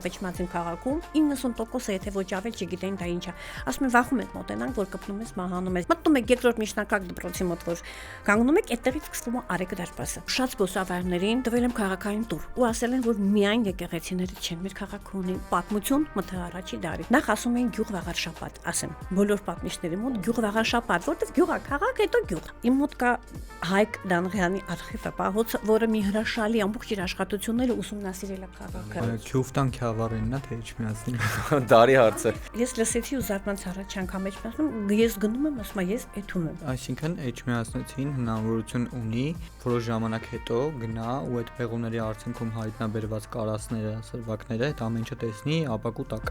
Վեճմածին քաղաքում 90%-ը եթե ոչ ավել չգիտեն դա ինչ է։ Ասում են վախում եք մոտենանք, որ կպնում ես մահանում ես։ Մտնում եք երկրորդ միջնակարգ դպրոցի մոտ, որ կանգնում եք, այդտեղից սկսվում է Արեգ դարպասը։ Շատ զբոսավարներին տվել եմ քաղաքային տուր ու ասել են, որ միայն եկեղեցիներից չեն, մեր քաղաքը ունի պատմություն մթ առաջի դարի։ Նախ ասում են գյուղ վաղարշապատ, ասեմ, բոլոր պատմիչների մոտ գյուղ վաղարշապատ, որտեղ գյուղը քաղաք, հետո գյուղ։ Իմ մոտ կա Հայկ Դանղյանի արխիվը, պահոց, որը մի հրաշալի ամբողջ իր աշխատությունները ուսումնասիրել է քաղաքը։ Քյուվտան քյավարինն է թե Էջմիածնին։ Դարի հարց է։ Ես լսեցի ու զարմանց առաջ անգամ Էջմիածնում, ես գնում եմ, ասում եմ, ես էթում եմ։ Այսինքն Էջմիածնին հնարավորություն ունի որոշ ժամանակ հետո գնա ու այդ պեղումների արդյունքում հայտնաբերված կարասները, սրվակները, այդ ամեն ինչը տեսնի ապակու տակ։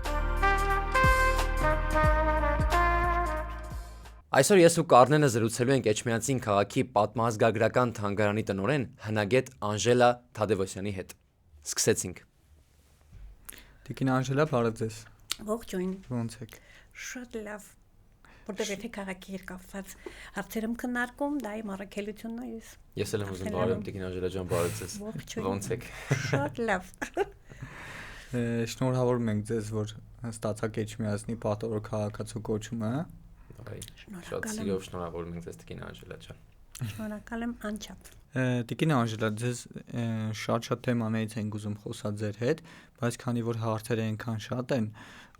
Այսօր ես ու Կարնենը զրուցելու ենք Էջմիածին քաղաքի պատմահազգագրական թանգարանի տնօրեն հնագետ Անժելա Թադևոսյանի հետ։ Սկսեցինք։ Տիկին Անժելա, բարև ձեզ։ Ողջույն։ Ոնց եք։ Շատ լավ։ Որտեղ եթե քաղաքի հետ կապված հարցեր եմ քննարկում, դա իմ առաքելությունն է ես։ Ես էլ եմ ուզում բարև Տիկին Անժելա ջան, բարև ձեզ։ Ոնց եք։ Շատ լավ։ Շնորհավորում ենք ձեզ, որ ստացաք Էջմիածնի պատվավոր քաղաքացու կոչումը։ Շատ սիրով շնորհավորում ենք ձեզ Տիկին Անժելա ջան։ Շնորհակալ եմ անչափ։ Տիկին Անժելա, ձեզ շատ թեմաներից ենք ուզում խոսալ ձեր հետ, բայց քանի որ հարցերը այնքան շատ են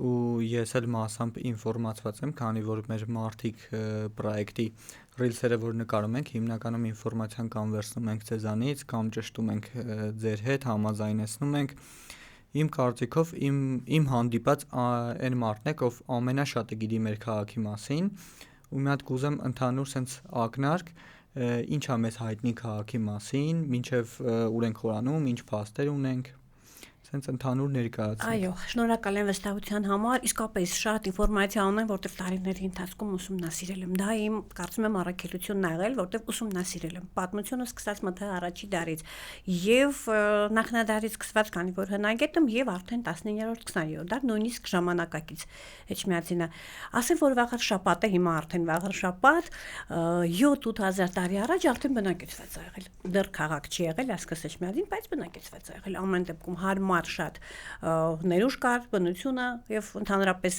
ու ես էլ մասամբ ինֆորմացված եմ, քանի որ մեր մարդիկ պրոյեկտի ռիլսերը որ նկարում ենք, հիմնականում ինֆորմացիան կամ վերցնում ենք ձեզանից, կամ ճշտում ենք ձեր հետ, համաձայնեցնում ենք։ Իմ կարծիքով իմ հանդիպած այն մարդն է, ով ամենաշատը գիտի մեր քաղաքի մասին, ու մի հատ կուզեմ ընդհանուր sense ակնարկ, ինչ է մեզ հայտնի քաղաքի մասին, մինչև ուր ենք խորանում, ինչ փաստեր ունենք, sense ընդհանուր ներկայացնենք։ Այո, շնորհակալ եմ վստահության համար, իսկապես շատ ինֆորմացիա ունեմ, որտեղ տարիների ընթացքում ուսումնասիրել եմ։ Դա իմ կարծում եմ առաքելությունն ա եղել, որտեղ ուսումնասիրել եմ պատմությունը սկսած մթ առաջի դարից եւ նախնադարից սկսված, քանի որ հնագետ եմ եւ արդեն 19-րդ 20-րդ դար նույնիսկ ժամանակակից Էջմիածինը։ Ասեմ, որ վաղարշապատը հիմա արդեն վաղարշապատ 7-8000 տարի առաջ արդեն բնակեցված ա եղել։ Դեռ քաղաք չի եղել, այսպես Էջմիածին, բայց բնակեցված ա եղել։ Ամեն դեպքում հարմար շատ ներուժ կար, բնությունը եւ ընդհանրապես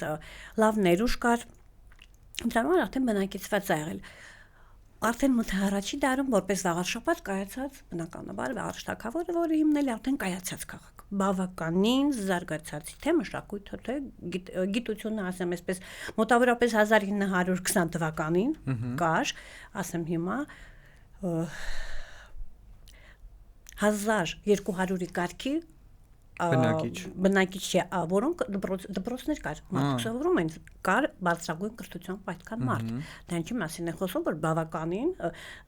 լավ ներուժ կար։ Ընդհանրապես արդեն բնակեցված ա եղել։ Արդեն մթ առաջի դարում որպես վաղարշապատ կայացած բնականաբար վաղարշտակավորը, որը հիմնել է արդեն կայացած քաղաք։ Բավականին զարգացած թե մշակույթը, թե գիտությունը, ասեմ այսպես, մոտավորապես 1920 թվականին կար, ասեմ հիմա 1200-ի կարգի բնակիչ չէ, որոնք դպրոցներ կար, մարդիկ սովորում են, կար բարձրագույն կրթությամբ այդքան մարդ։ Դա ինչի մասին է խոսում, որ բավականին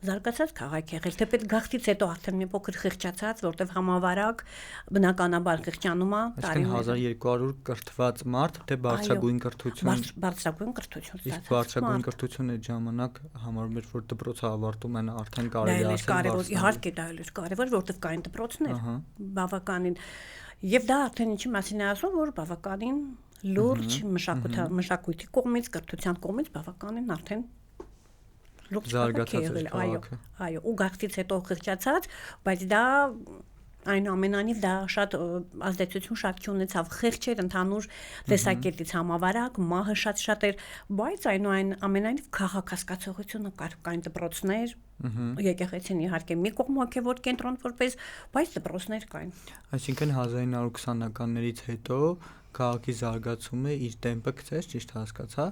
զարգացած քաղաք եղել, թեպետ գաղթից հետո արդեն մի փոքր խիղճացած, որտեղ համավարակ բնականաբար խիղճանում է տարիներ։ 1200 կրթված մարդ, թե բարձրագույն կրթություն։ Բարձրագույն կրթություն։ Իսկ բարձրագույն կրթությունը այդ ժամանակ համարում էր, որ դպրոցը ավարտում են արդեն կարելի է ասել։ Իհարկե դա էլ էր կարևոր, որտեղ կային դպրոցներ, բավականին։ Եվ դա արդեն ինչի մասին է ասում, որ բավականին լուրջ մշակույթի կողմից, կրթության կողմից բավականին արդեն լուրջ զարգացած է, այո, ու գաղթից հետո խղճացած, բայց դա այնուամենայնիվ դա շատ ազդեցություն շատ չունեցավ, խեղճ էր ընդհանուր տեսակետից համավարակ, մահը շատ էր, բայց այնուամենայնիվ քաղաքացիությունը կար, կային դպրոցներ, եկեղեցին իհարկե մի կողմ հոգևոր կենտրոն որպես, բայց դպրոցներ կային։ Այսինքն 1920-ականներից հետո քաղաքի զարգացումը իր տեմպը գցեց, ճիշտ հասկացա,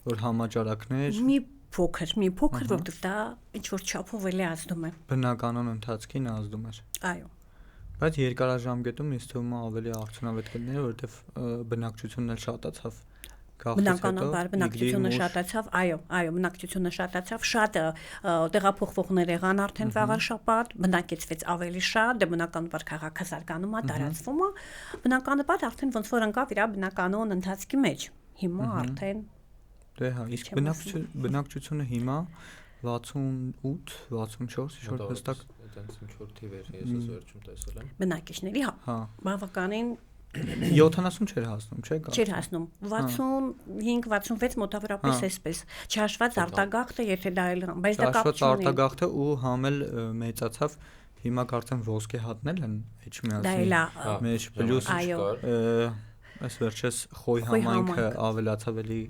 որ համաճարակներ մի փոքր, որտեղ դա ինչ որ չափով էլ ազդում է։ Բնականon ընթացքին ազդում էր։ Այո։ Բայց երկարաժամկետում ինձ թվում է ավելի արդյունավետ կլիներ, որովհետև բնակչությունն էլ շատացավ։ Բնականաբար բնակչությունը շատացավ, այո, բնակչությունը շատացավ, շատ տեղափոխվողներ եղան արդեն վաղարշապատ, բնակեցվեց ավելի շատ, դե բնականաբար քաղաքը զարգանում է, տարածվում է, բնականաբար արդեն ոնց որ ընկավ իր բնականոն ընթացքի մեջ։ Հիմա արդեն դե հա, իսկ բնակչությունը հիմա 68, 64, ինչ-որ հստակ այդպես ինչ-որ թիվեր ես ես վերջում տեսել եմ։ Բնակիչների, հա, բավականին 70 չէր հասնում, չէ՞։ Չէր հասնում, 65-66 մոտավորապես էսպես։ Չհաշված արտագաղթը, եթե դա էլ, բայց դա կապ չունի։ Արտագաղթը ու համել մեծացավ հիմա կարծեմ ոսկե հատնել են Դա էլ Էջմիածնի մեջ պլյուս այս վերջես խոյ համայնքը ավելացավ էլի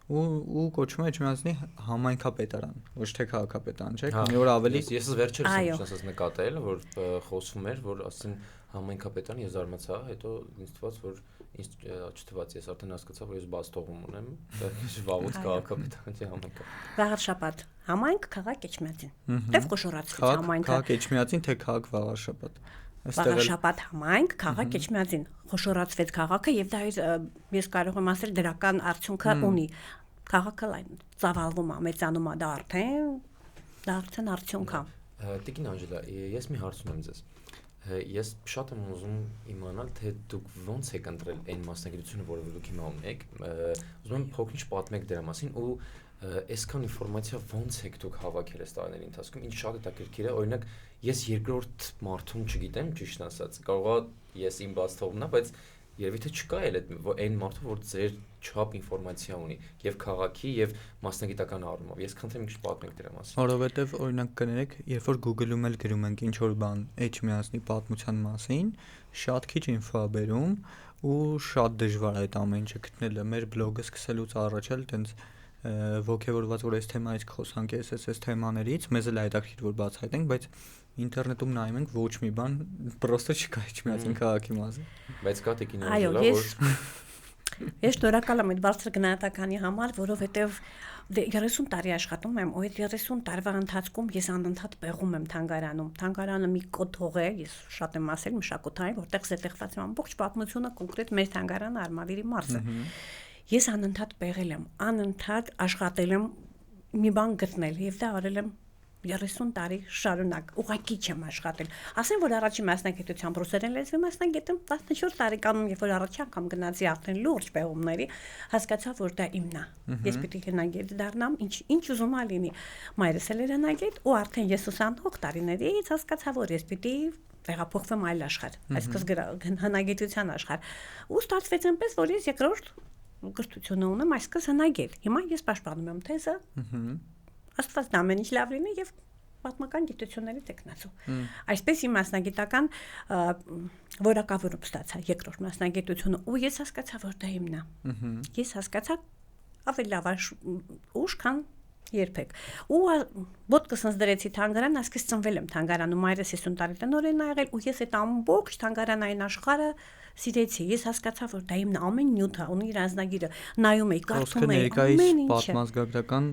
ու կոչվում է Էջմիածնի համայնքապետարան, ոչ թե քաղաքապետարան, չէ՞, քանի որ ավելի ես վերջերս ասած նկատել, որ խոսվում էր, որ ասեն համայնքապետարան ես զարմացա, հետո ինձ թվաց, որ ինձ չթվաց, ես արդեն հասկացա, որ ես բաց թողում ունեմ, վաղուց քաղաքապետարան չէ համայնքը։ Վաղարշապատ համայնք քաղաք Էջմիածին։ Դեռ խոշորացվեց համայնքը։ Քաղաք Էջմիածին թե քաղաք Վաղարշապատ։ Վաղարշապատ համայնք քաղաք Էջմիածին խոշորացվեց քաղաքը եւ դա ես կարող եմ ասել դրական արդյունքը ունի։ Քաղաքը լայն ծավալվում է, մեծանում է, դա արդեն արդյունք է։ Տիկին Անժելա, ես մի հարց ունեմ ձեզ։ Ես շատ եմ ուզում իմանալ, թե դուք ոնց եք ընտրել այն մասնագիտությունը, որը դուք հիմա ունեք։ Ուզում եմ փոքրինչ պատմեք դրա մասին ու այսքան ինֆորմացիա ոնց եք դուք հավաքել այս տարիների ընթացքում, ինչ շատ հետաքրքիր է, օրինակ ես երկրորդ մարդուն չգիտեմ, ճիշտ ասած, կարողա ես իմ բաց թողումն է, բայց երևի թե չկա էլ այն մարդը, որ ձեր չափ ինֆորմացիա ունի եւ քաղաքի եւ մասնագիտական առումով։ Ես քննեմ ինչ պատմեք դրա մասին։ Որովհետեւ օրինակ կներեք, երբ որ Google-ում էլ գրում ենք ինչ որ բան Էջմիածնի պատմության մասին, շատ քիչ ինֆո է բերում ու շատ դժվար է այդ ամեն ինչը գտնելը։ Մեր բլոգը սկսելուց առաջ էլ տենց ոգևորված որ այս թեմայից խոսանք, այս թեմաներից, մեզ էլ հետաքրքիր որ բացահայտենք, բայց ինտերնետում նայում ենք ոչ մի բան, պրոստը չկա Էջմիածին քաղաքի մասին։ Բայց կա տիկին Այո, Անժելա, որ ես շնորհակալ եմ այդ բարձր գնահատականի համար, որովհետև 30 տարի աշխատում եմ, ու այդ 30 տարվա ընթացքում ես անընդհատ պեղում եմ թանգարանում։ Թանգարանը մի կոթող է, ես շատ եմ ասել, մշակութային, որտեղ զետեղված է ամբողջ պատմությունը, կոնկրետ մեր թանգարանը Արմավիրի մարզը։ Ես անընդհատ պեղել եմ, անընդհատ աշխատել եմ մի բան գտնել եւ դա արել եմ 30 տարի շարունակ, ուղղակի չեմ աշխատել։ Ասեմ, որ առաջին մասնագիտությամբ ռուսերեն լեզվի մասնագետ եմ, 14 տարեկանում, երբ որ առաջի անգամ գնացի արդեն լուրջ պեղումների, հասկացա, որ դա իմն է։ Ես պիտի հնագետ դառնամ, ինչ ուզում ա լինի։ Մայրս էլ էր հնագետ, ու արդեն ես ուսանող տարիներից հասկացա, որ ես պիտի տեղափոխվեմ այլ աշխարհ, այսպես հնագիտության աշխարհ։ Ու ստացվեց այնպես, որ ես երկրորդ կրթությունը ունեմ, այսպես հնագետ։ Հիմա ես պաշտպանում եմ թեզը։ Աստված դա ամեն ինչ լավ լինի եւ պատմական գիտությունների տեխնացու։ Այսպես իմ մասնագիտական որակավորում ստացա երկրորդ մասնագիտությունը ու ես հասկացա, որ դա իմն է։ Ես հասկացա ավելի լավ ուշ քան երբեք։ Ու ոտքս ինձ դրեցի թանգարան, ասես ծնվել եմ թանգարանում, մայրս 50 տարի տնօրեն ա եղել ու ես այդ ամբողջ թանգարանային աշխարհը սիրեցի։ Ես հասկացա, որ դա իմն ամեն նյութ ունի իր անձնագիրը։ Նայում էի, կարդում էի, ամեն ինչ։ Պատմազգագրական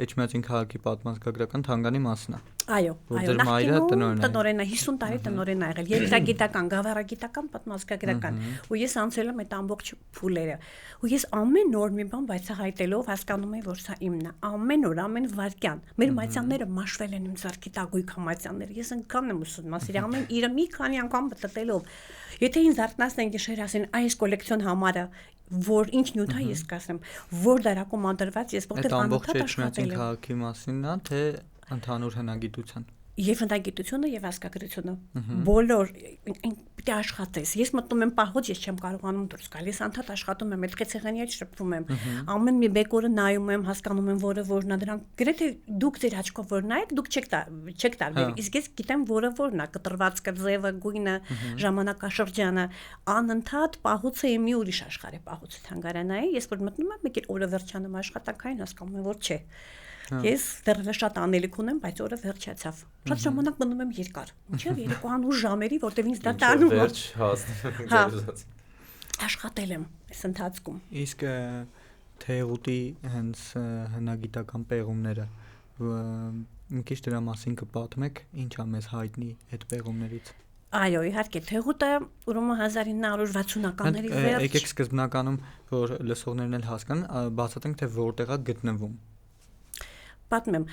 Էջմիածին քաղաքի պատմազգագրական թանգարանի մասն է։ Այո, նախկինում տնօրեն է 50 տարի տնօրեն ա եղել, երիտագիտական, գավառագիտական, պատմազգագրական։ Ու ես անցել եմ այդ ամբողջ փուլերը։ Ու ես ամեն օր մի բան բացահայտելով հասկանում եմ, որ սա իմն է։ Ամեն օր, ամեն վայրկյան։ Մեր մայցյանները մաշվել են իմ ձեռքի տագույք համայցյանները։ Ես ընկան եմ ուսումնասիրել ամեն իրը մի քանի անգամ բտտելով։ Եթե ինձ արտնասեն գիշեր ասեն, այս կոլեկցիոն համարը որ ինչ նյութ է ես կասեմ, որ դարակում անդրված ես որտեղ անընդհատ աշխատել եմ։ Քաղաքի մասինն է, թե ընդհանուր հնագիտության։ Եվ հնագիտությունը եւ ազգագրությունը բոլոր պիտի աշխատես։ Ես մտնում եմ պահոց, ես չեմ կարողանում դուրս գալ։ Ես անդադ աշխատում եմ, այդ քեցեղանի հետ շփվում եմ։ Ամեն մի բեկորը նայում եմ, հասկանում եմ, որն է դրանք։ Գրեթե դուք ձեր աչքով որ նայեք, դուք չեք տարբեր։ Իսկ ես գիտեմ, որն է, կտրվածքը, ձևը, գույնը, ժամանակաշրջանը։ Անընդհատ պահոցը մի ուրիշ աշխարհ է պահոցը թանգարանային։ Ես որ մտնում եմ, մեկ էլ օրը վերջանում աշխատանքային, հասկանում եմ, որ չէ։ Ես դեռևս շատ անելիք ունեմ, բայց օրը վերջացավ։ Շատ ժամանակ մնում եմ երկար։ Ինչեւ 2 ժամերի, որտեղ ինձ դա տանում է։ Վերջ հաստ։ Աշխատել եմ այս ընթացքում։ Իսկ Թեղուտի հենց հնագիտական պեղումները մի քիչ դրա մասին կպատմեք, ինչ է մեզ հայտնի այդ պեղումներից։ Այո, իհարկե, Թեղուտը ուրեմն 1960-ականների վերջ։ Եկեք սկզբնականում, որ լսողներն էլ հասկանան, բացատրենք թե որտեղ է գտնվում։ Պատմեմ,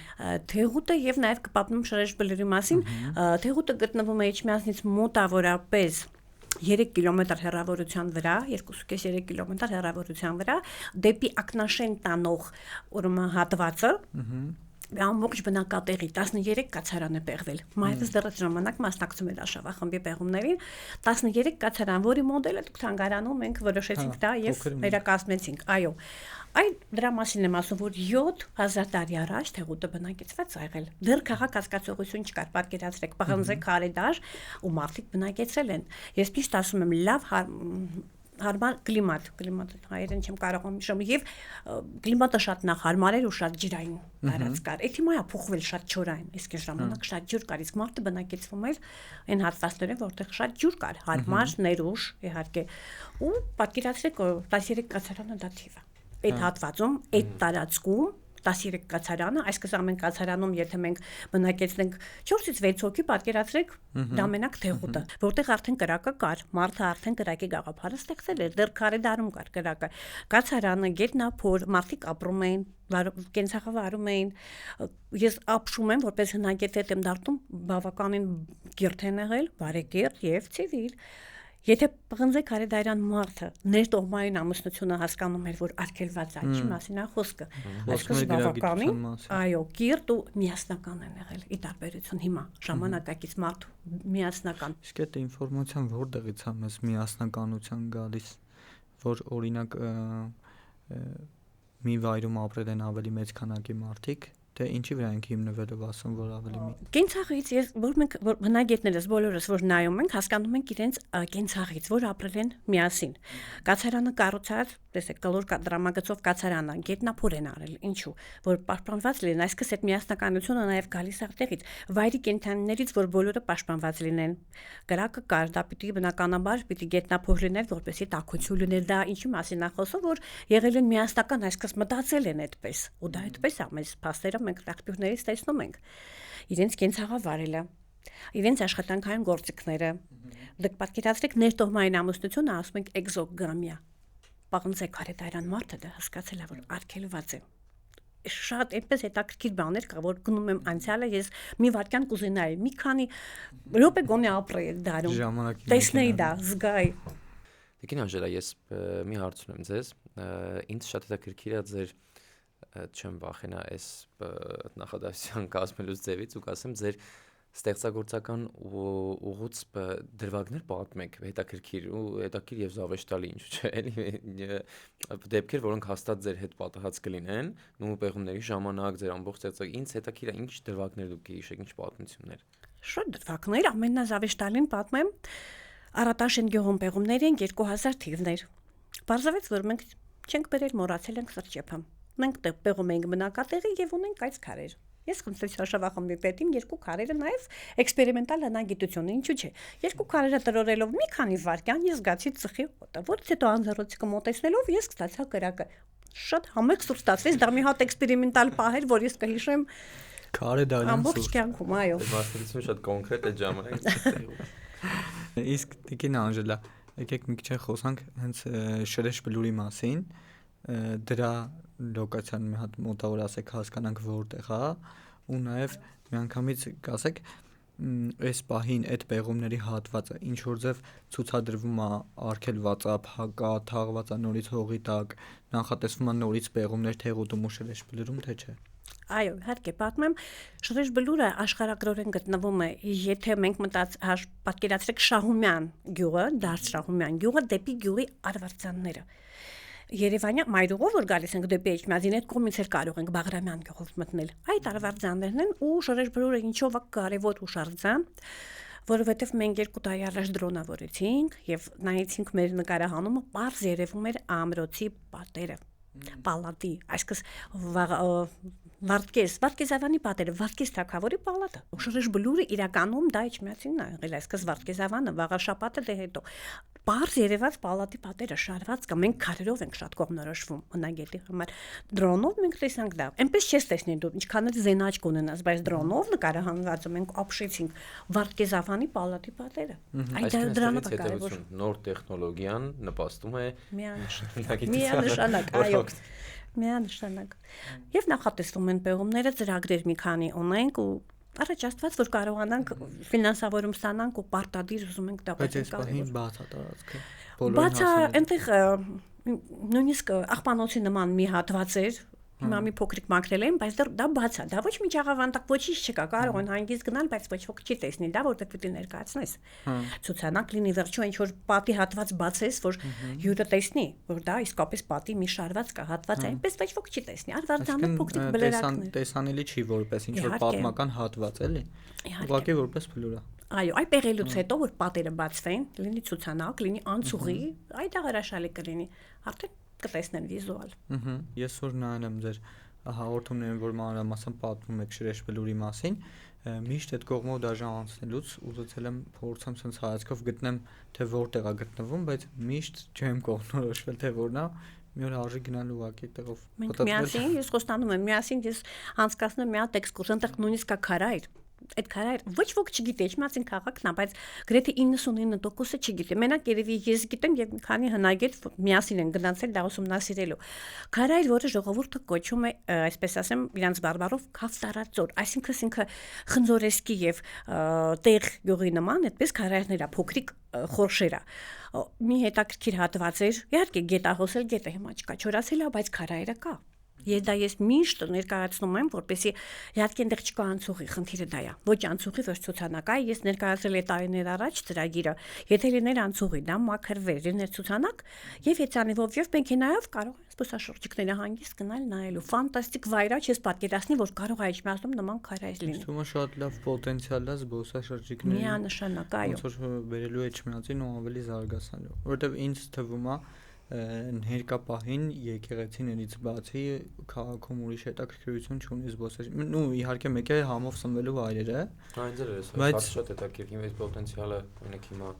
Թեղուտը եւ նաեւ կպատմեմ Շրեժբլերի մասին։ Թեղուտը գտնվում է Էջմիածնից մոտավորապես 3 կիլոմետր հեռավորության վրա, 2.5-3 կիլոմետր հեռավորության վրա, դեպի Ակնաշեն տանող ուրեմն հատվածը, ամբողջ բնակատեղի 13 կացարան է պեղվել։ Մայրս դեռ այդ ժամանակ մասնակցում էր Արշավախմբի պեղումներին, 13 կացարան, որի մոդելը դուք թանգարանում մենք որոշեցինք դա եւ վերակազմեցինք։ Այո։ Այդ դրա մասին եմ ասում, որ 7000 տարի առաջ Թեղուտը բնակեցված է եղել։ Դեռ քաղաքացիացողություն չկար, պատկերացրեք, պղնձե քարեդար ու մարդիկ բնակեցել են։ Ես միշտ ասում եմ, լավ հարմար կլիմատ հայերեն չեմ կարող նշեմ եւ կլիմատը շատ նախարմար էր ու շատ ջրային տարածք կար։ Այդ հիմա է փոխվել շատ ջուրային, իսկ այն ժամանակ շատ ջուր կար, իսկ մարդը բնակեցվում էր այն հատվածներում, որտեղ շատ ջուր կար, հարմար, ներուժ, իհարկե։ Ու պատկերացրեք 13 կացարանը դա թիվ է։ Այդ հատվածում, այդ տարածքում 13 կացարանը, այսպես ամեն կացարանում, եթե մենք բնակեցնենք 4-ից 6 հոգի, պատկերացրեք դա մենակ Թեղուտը, որտեղ արդեն կրակը կար, մարդը արդեն կրակի գաղափարը ստեղծել էր, դեռ քարեդարում կար կրակը։ Կացարանը, գետնափոր, մարդիկ ապրում էին, կենցաղավարում էին։ Ես ապշում եմ, որպես հնագետ եմ դարձում, բավականին կիրթ են եղել, բարեկիրթ եւ ցիվիլ։ Եթե պղնձե քարեդարյան մարդը ներտողմային ամուսնությունը հասկանում էր, որ արգելված է, ինչի մասին է խոսքը, այսպես բավականին, այո, կիրթ ու միասնական են եղել, ի տարբերություն հիմա, ժամանակակից մարդու միասնական։ Իսկ այդ ինֆորմացիան որտեղից է մեզ միասնականության գալիս, որ օրինակ մի վայրում ապրել են ավելի մեծ քանակի մարդիկ, թե ինչի վրա ենք հիմնվելով ասում, որ ավելի մի կենցաղից ես որ մենք հնագետներս բոլորս որ նայում ենք, հասկանում ենք իրենց կենցաղից, որ ապրել են միասին։ Կացարանը կառուցած, տեսեք, կլոր դրամագծով կացարանը, գետնափոր են արել, ինչու, որ պաշտպանված լինեն, այսինքն այդ միասնականությունը նաև գալիս է այդտեղից, վայրի կենդանիներից, որ բոլորը պաշտպանված լինեն։ Կրակը կար, դա պիտի բնականաբար պիտի գետնափոր լիներ, որպեսզի տաքություն լիներ, դա ինչի մասին է խոսում, որ եղել են միասնական, այսինքն մտածել են այդպես, ու դա այդպես է, մեզ փաստերը մենք աղբյուրներից տեսնում ենք իրենց կենցաղավարելը, իրենց աշխատանքային գործիքները։ Դուք պատկերացրեք ներտողմային ամուսնությունը, ասում ենք էկզոգամիա։ Պղնձե քարեդարյան մարդը դա հասկացել է, որ արգելված է։ Շատ այնպես հետաքրքիր բաներ կա, որ գնում եմ անցյալը, ես մի վայրկյան կուզենայի, մի քանի րոպե գոնե ապրեի դարում։ Տեսնեի դա, զգայի։ Տիկին Անժելա, ես մի հարց ունեմ ձեզ, ինձ շատ հետաքրքիր է ձեր չեմ վախենա այս նախադասության կազմելուց ձևից ու կասեմ ձեր ստեղծագործական ուղուց դրվագներ պատմեք հետաքրքիր ու հետաքրքիր եւ զավեշտալի ինչու՞ չէ էլի դեպքեր որոնք հաստատ ձեր հետ պատահած կլինեն ու պեղումների ժամանակ ձեր ամբողջ ստեղծագ ինձ հետաքրքիր է ինչ դրվագներ դուք հիշեք ինչ պատմություններ շատ դրվագներ ամենազավեշտալին պատմեմ Արատաշեն գյուղում պեղումներ են 2000 թիվներ բարձրացած որ մենք չենք բերել մոռացել ենք սրճեփը մենք պեղում ենք բնակատեղի եւ ունենք այս քարեր Ես խնդրեցի Արշավախմբի պետին երկու քարերը նաև էքսպերիմենտալ հնագիտություն, ինչու՞ չէ։ Երկու քարերը տրորելով մի քանի վայրկյան ես զգացի ծխի օտը, որից հետո անձեռոցիկը մոտեցնելով ես ստացա կրակը։ Շատ համեղ սուր ստացվեց, դա մի հատ էքսպերիմենտալ պահ էր, որ ես կհիշեմ քարեդարյան ամբողջ կյանքում, այո։ Մասնագիտությունը շատ կոնկրետ է ժամանակ։ Իսկ Տիկին Անժելա, եկեք մի քիչ խոսանք հենց Շրեշ բլուրի մասին, դրա լոկացիան մի հատ մոտավոր ասեք հասկանանք որտեղ է ու նաև միանգամից կասեք այս պահին այդ պեղումների հատվածը ինչ որ ձև ցուցադրվում է արգելված է, փակա, թաղված է նորից հողի տակ, նախատեսվում է նորից պեղումներ Թեղուտում ու Շրեշ բլուրում թե չէ։ Այո, իհարկե պատմեմ, Շրեշ բլուրը աշխարհագրորեն գտնվում է, եթե մենք պատկերացրեք Շահումյան գյուղը, Դարդ Շահումյան գյուղը դեպի գյուղի արվարձանները։ Երևանյան մայրուղով որ գալիս ենք դեպի Էջմիածին այդ կողմից էլ կարող ենք Բաղրամյան գյուղով մտնել։ Այդ արվարձաններն են ու Շրեշ բլուրը ինչով է կարևոր հուշարձան, որովհետև մենք 2 տարի առաջ դրոնավորեցինք եւ նայեցինք մեր նկարահանումը, པարզ երևում էր ամրոցի պատերը, պալատի, այսինքն Վարդգեզավանի պատերը, Վարդգեզ թագավորի պալատը։ Շրեշ բլուրը իրականում դա Էջմիածինն է եղել, այսինքն Վարդգեզավանը, Վաղաշապատը դե հետո։ Պարզ երևած պալատի պատերը շարված կա, մենք քարերով ենք շատ կողմնորոշվում հնագետի համար։ Դրոնով մենք տեսանք դա։ Այնպես չես տեսնի դու, ինչքան էլ զենաչ կունենաս, բայց դրոնով նկարահանվածը մենք ապշեցինք Վարդգեզավանի պալատի պատերը։ Այդ դրանը կարևոր նոր տեխնոլոգիան նպաստում է միանշանակ, այո։ Միանշանակ։ Եվ նախատեսվում են պեղումները ծրագրեր մի քանի ունենք ու առաջ աստված որ կարողանանք ֆինանսավորում ստանանք ու պարտադիր ուզում ենք դա բայց այս բաց է տարածքը։ Բացա այնտեղ նույնիսկ աղբանոցի նման մի հատված էր Հիմա մի փոքրիկ մաքրել եմ, բայց դա բաց է, դա ոչ մի աղավանդակ ոչինչ չկա, կարող են հանգիստ գնալ, բայց ոչ ոք չի տեսնի դա, որտեղ պիտի ներկայացնես։ Ցուցանակ լինի վերջո ինչ որ պատի հատված բացես, որ յուրը տեսնի, որ դա իսկապես պատի մի շարված կա, հատված է, այնպես ոչ ոք չի տեսնի։ Արվարձանը փոքրիկ բլերակներ։ Տեսանելի չի որպես ինչ որ պատմական հատված, էլի։ Ուղղակի որպես փլուր է։ Այո, այ պեղելուց հետո որ պատերը բացվեն, լինի ցուցանակ, լինի անցուղի, այդ հրաշալի կլինի։ Արդեն կտեսնեն վիզուալ։ Ես որ նայել եմ ձեր հաղորդումներին, որ մանրամասն պատմում եք Շրեշ բլուրի մասին, միշտ այդ կողմով դաժան անցնելուց ուզեցել եմ փորձեմ sense հայացքով գտնեմ, թե որտեղ է գտնվում, բայց միշտ չեմ կողմնորոշվել, թե որն է, մի օր արժի գնալ ուղակի այդտեղով։ Մենք միասին, ես խոստանում եմ, միասին ես անցկացնում եմ մի հատ էքսկուրսիա, այնտեղ նույնիսկ կա քարայր։ Այդ քարայր ոչ ոք չգիտի, իջմացին քաղաքն է, բայց գրեթե 99%-ը չգիտի։ Մենակ երևի ես գիտեմ եւ մի քանի հնագետ միասին են գնացել դա ուսումնասիրելու։ Քարայր, որը ժողովուրդը կոչում է, այսպես ասեմ, իրանց բարբառով Քավտարածոր, այսինքն ինքը խնձորեսկի եւ տեղ յուղի նման, այդպես քարայրներ է, փոքրիկ խորշեր է։ Մի հետաքրքիր հատված էր, իհարկե գետահոսել գետը հիմա չկա, չորացել է, բայց քարայրը կա։ Ես միշտ ներկայացնում եմ, որպեսզի իհարկե այնտեղ չկա անցուղի, խնդիրը դա է։ Ոչ անցուղի, ոչ ցուցանակ, ես ներկայացրել եմ տարիներ առաջ ծրագիրը։ Եթե լիներ անցուղի, դա մաքրվեր, լիներ ցուցանակ, եւ հեծանիվով եւ մեքենայով կարող են զբոսաշրջիկները հանգիստ գնալ նայելու։ Ֆանտաստիկ վայր է, չես պատկերացնի, որ կարող է իջմասում նման քարայր լինի։ Ըստ ումա շատ լավ պոտենցիալ է զբոսաշրջիկների։ Միանշանակ, այո։ Ոնց որ վերելու Էջմիածին ու ավելի զարգացնելու, որովհետեւ ինձ թվում է ներկա պահին եկեղեցիներից բացի քաղաքում ուրիշ հետաքրքրություն չունի զբոսաշրջիկ։ Նու իհարկե մեկ է համով սնվելու վայրերը։ Այն ձեր է, շատ հետաքրքիր, այս պոտենցիալը ունեք հիմա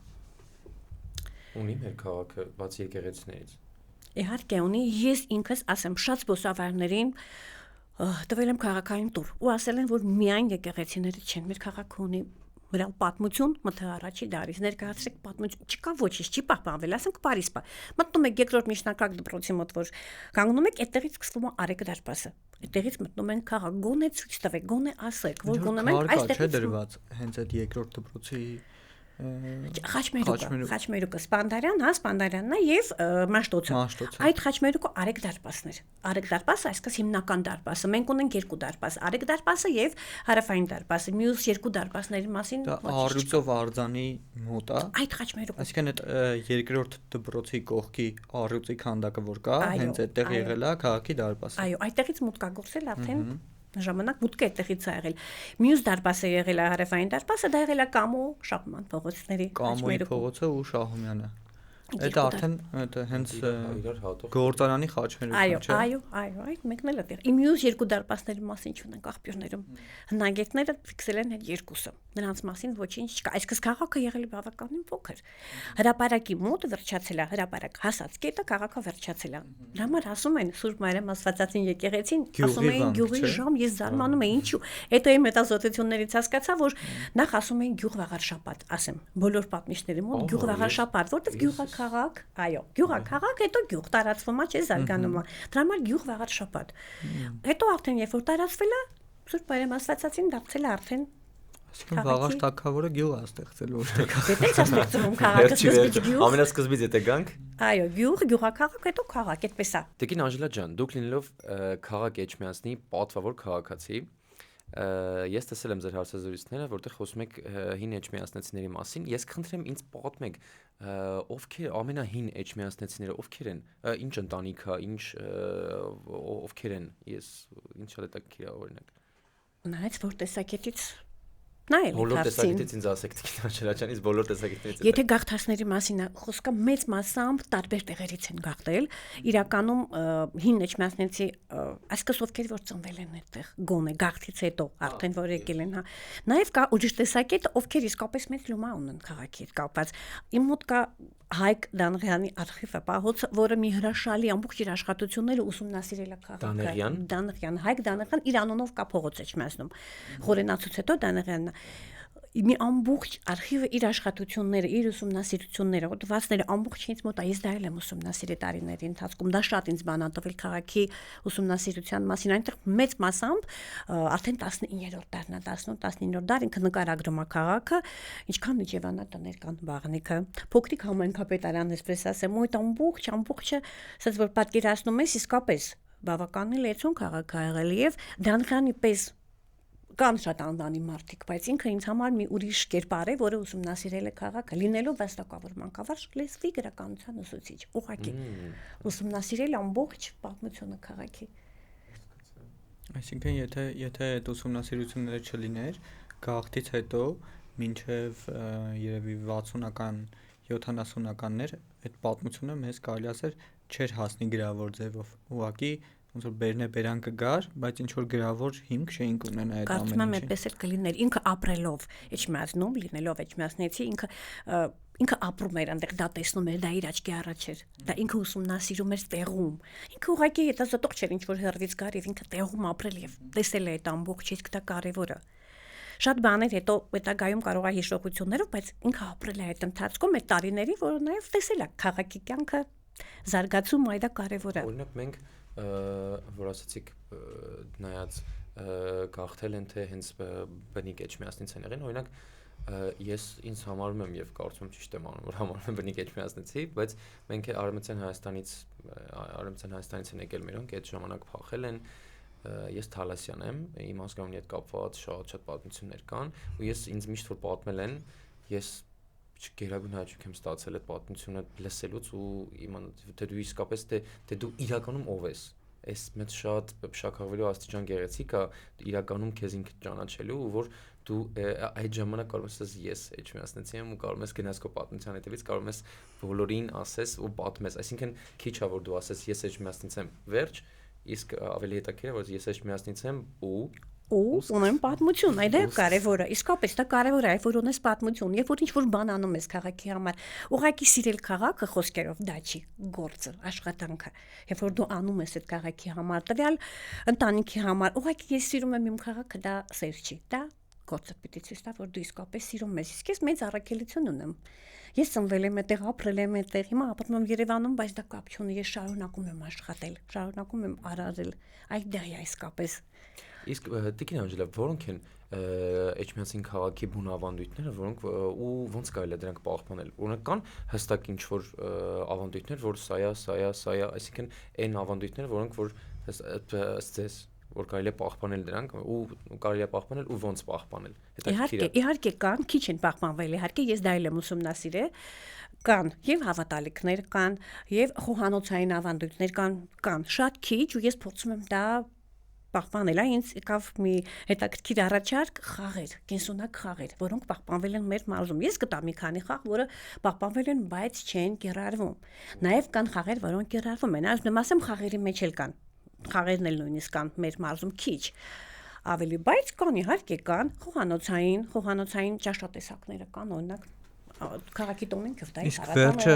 ունի մեր քաղաքը բացի եկեղեցիներից։ Իհարկե ունի, ես ինքս ասեմ շատ զբոսավարներին տվել եմ քաղաքային տուր ու ասել են, որ միայն եկեղեցիները չեն, մեր քաղաքը ունի Մրալ պատմություն մթա առաջի դարից ներկայացրեք պատմություն չկա ոչինչ չի պահպանվել ասենք Փարիզը մտնում եք երկրորդ միջնակարգ դպրոցի մոտ որ կանգնում եք այդտեղից սկսվում է Արեգ դարպասը այդտեղից մտնում են քաղաք գոնե ցույց տվեք գոնե ասեք որ գոնում են այստեղ դրված հենց այդ երկրորդ դպրոցի Խաչմերուկը Սպանդարյան, հա Սպանդարյանն է եւ Մաշտոցը։ Այդ Խաչմերուկը Արեգ դարպասներ։ Արեգ դարպասը այսպես հիմնական դարպասը։ Մենք ունենք երկու դարպաս, Արեգ դարպասը եւ Հարավային դարպասը։ Մյուս երկու դարպասների մասին Առյուծով արձանի մոտ է։ Այդ Խաչմերուկը։ Այսինքն այդ երկրորդ դպրոցի կողքի առյուծի քանդակը որ կա, հենց այդտեղ եղել է քաղաքի դարպասը։ Այո, այդտեղից մուտքագործել արդեն ժամանակ մուտքը այդտեղից է եղել։ Մյուս դարպասը եղել է Հարավային դարպասը, դա եղել է Կամո Շահման փողոցների Կամոյի փողոցը ու Շահումյանը։ Այդ արդեն հենց գործարանի Խաչմերուկն չէ։ Այո, այդ մեկն էլ է դեռ։ Իմ մյուս երկու դարպասների մասին չունենք աղբյուրներում։ Հնագետները ֆիքսել են այդ երկուսը։ Նրանց մասին ոչինչ չկա։ Այսպես քաղաքը եղել է բավականին փոքր։ Հրապարակի մոտ վերջացել է, հրապարակ հասած կետը քաղաքը վերջացել է։ Դրա համար ասում են Սուրբ Մարիամ Աստվածածին եկեղեցին, ասում են գյուղի ժամ, ես զարմանում եմ ինչու։ Հետո իմ հետազոտություններից հասկացա, որ նախ ասում են գյուղ վաղարշապատ, ասեմ, բոլոր պատմիչների մոտ գյուղ վաղարշապատ, որտեղ գյուղը քաղաք, այո, գյուղաքաղաք, հետո գյուղ տարածվում է, չէ՞ զարգանում է։ Դրա համար գյուղ վաղարշապատ։ Հետո արդեն երբ որ տարածվել է, Սուրբ Մարիամ Աստվածածին դարձել է արդեն Այսինքն վաղար թագավորը գյուղ է ստեղծել ոչ թե քաղաք։ Դե տես ստեղծում քաղաքը սկզբից գյուղ։ Ամենասկզբից եթե գանք։ Այո, գյուղաքաղաք, հետո քաղաք, այդպես է։ Տիկին Անժելա ջան, դուք լինելով քաղաք Էջմիածնի պատվավոր քաղաքացի, ես տեսել եմ ձեր հարցազրույցները, որտեղ խոսում եք հին էջմիածնեցիների մասին։ Ես կխնդրեմ ինձ պատմեք, ովքեր ամենահին էջմիածնեցիները ովքեր են, ինչ ընտանիք է, ինչ ովքեր են, ես ինչ հետաքրքիր է օրինակ։ Նայած որ տեսակետից նայել բոլոր տեսակետից ինձ ասեք Տիկին Անժելա ջան, իսկ բոլոր տեսակետներից։ Եթե գաղթացների մասին խոսքը մեծ մասամբ տարբեր տեղերից են գաղթել, իրականում հին էջմիածնեցի այսպես ովքեր որ ծնվել են այդտեղ գոնե գաղթից հետո արդեն որ եկել են, հա։ Նաև կա ուրիշ տեսակետ, ովքեր իսկապես մեծ լումա ունեն քաղաքի հետ կապված։ Իմ մոտ կա Հայկ Դանղյանի արխիվը, պահոց, որը մի հրաշալի ամբողջ իր աշխատությունները ուսումնասիրել է քաղաքը։ Դանղյան, Հայկ Դանղյան իր անունով կա փողոց Էջմիածնում։ Խորենացուց հետո Դանղյանն մի ամբողջ արխիվը իր աշխատությունները, իր ուսումնասիրությունները, հոդվածները ամբողջ ինձ մոտ է, ես դա եմ ուսումնասիրել տարիների ընթացքում, դա շատ ինձ բան ա տվել քաղաքի ուսումնասիրության մասին, այնտեղ մեծ մասամբ արդեն 19-րդ դարն է, 18-19-րդ դար ինքը նկարագրում է քաղաքը, ինչքան միջևանա տներ կան բաղնիքը, փոքրիկ համայնքապետարան, այսպես ասեմ, ու այդ ամբողջը, ասած որ պատկերացնում ես իսկապես բավականին լեցուն քաղաք ա եղել եւ դրանքանի պես կան շատ անվանի մարդիկ, բայց ինքը ինձ համար մի ուրիշ կերպար է, որը ուսումնասիրել է քաղաքը, լինելով վաստակավոր մանկավարժ, լեզվի գրականության ուսուցիչ, ուղղակի ուսումնասիրել ամբողջ պատմությունը քաղաքի։ Այսինքն եթե այդ ուսումնասիրությունները չլիներ, գաղթից հետո մինչև երևի 60-ական, 70-ականներ այդ պատմությունը մեզ կարելի ասել չէր հասնի գրավոր ձևով։ Ուղղակի ոնց որ բերնե-բերան կգար, բայց ինչ որ գրավոր հիմք չէինք ունենա այդ ամենը։ Կարծում եմ այդպես էլ կլիներ, ինքը ապրելով, Էջմիածնում լինելով Էջմիածնեցի, ինքը ապրում էր այնտեղ, դա տեսնում էր, դա իր աչքի առաջ էր, դա ինքը ուսումնասիրում էր տեղում։ Ինքը ուղղակի հետազոտող չէր, ինչ որ հեռվից գար եւ ինքը տեղում ապրել եւ տեսել է այդ ամբողջ, իսկ դա կարեւոր է։ Շատ բաներ հետո հետագայում կարող է հիշողություններով, բայց ինքը ապրել է այդ ընթացքում այդ տարիների, որը նաեւ տեսել է քաղաքի կյանքը զարգացումը, դա կարեւոր է։ Օրինակ մենք որ ասացիք նայած գաղթել են թե հենց բնիկ Էջմիածնից են եղել, օրինակ ես ինձ համարում եմ եւ կարծում եմ ճիշտ եմ անում, որ համարում եմ բնիկ Էջմիածնցի, բայց մենք Արևմտյան Հայաստանից են եկել մերոնք, այդ ժամանակ փախել են, ես Թալասյան եմ, իմ ազգանունի հետ կապված շատ պատմություններ կան, ու ես ինձ միշտ որ պատմել են, ես գերագույն հաճույք եմ ստացել այդ պատմությունը լսելուց ու իմանալ թե դու իսկապես թե դու իրականում ով ես, այս մեծ շատ փշակավելու աստիճան գեղեցիկ է իրականում քեզ ինքդ ճանաչելու ու որ դու այդ ժամանակ կարող ես ես Էջմիածնեցի եմ ու կարող ես գնաս քո պատմության հետևից կարող ես բոլորին ասես ու պատմես, այսինքն քիչ է որ դու ասես ես Էջմիածնից եմ վերջ, իսկ ավելի հետաքրքիր է որ ես Էջմիածնից եմ ու ունեմ պատմություն, այդ է կարևորը, իսկապես դա կարևոր է, որ ունես պատմություն, երբ որ ինչ-որ բան անում ես քաղաքի համար, ուղղակի սիրել քաղաքը խոսքերով դա չի, գործը, աշխատանքը, երբ որ դու անում ես այդ քաղաքի համար, տվյալ ընտանիքի համար, ուղղակի ես սիրում եմ իմ քաղաքը, դա սեր չի, դա գործը պիտի ցույց տա, որ դու իսկապես սիրում ես, իսկ ես մեծ առաքելություն ունեմ։ Ես ծնվել եմ այդտեղ, ապրել եմ այդտեղ, հիմա ապրում եմ Երևանում, բայց դա կապ չունի, ես շարունակում եմ աշխատել, շարունակում եմ արարել, այդտեղ է իսկապես։ Իսկ Տիկին Անջելա, որոնք են Էջմիածին քաղաքի բուն ավանդույթները, որոնք ու ոնց կարելի է դրանք պահպանել։ Օրինակ կան հստակ ինչ որ ավանդույթներ, որ սա է, այսինքն այն ավանդույթները, որոնք որ ըստ որ կարելի է պահպանել դրանք ու կարելի է պահպանել ու ոնց պահպանել։ Իհարկե կան, քիչ են պահպանվել, իհարկե ես դա եմ ուսումնասիրել, կան եւ հավատալիքներ կան, եւ խոհանոցային ավանդույթներ կան, շատ քիչ ու ես փորձում եմ դա պահպանել, ինձ եկավ մի հետաքրքիր առաջարկ խաղեր, կենսունակ խաղեր, որոնք պահպանվել են մեր մարզում։ Ես գտա մի քանի խաղ, որը պահպանվել են, բայց չեն կիրառվում։ Նաեւ կան խաղեր, որոնք կիրառվում են, ասում ասեմ խաղերի մեջ էլ կան։ Խաղերն էլ նույնիսկ կան մեր մարզում քիչ ավելի, բայց կան իհարկե կան խոհանոցային ճաշատեսակները կան, օրինակ քաղաքի տոնին քյուֆտայի իսկ վերջը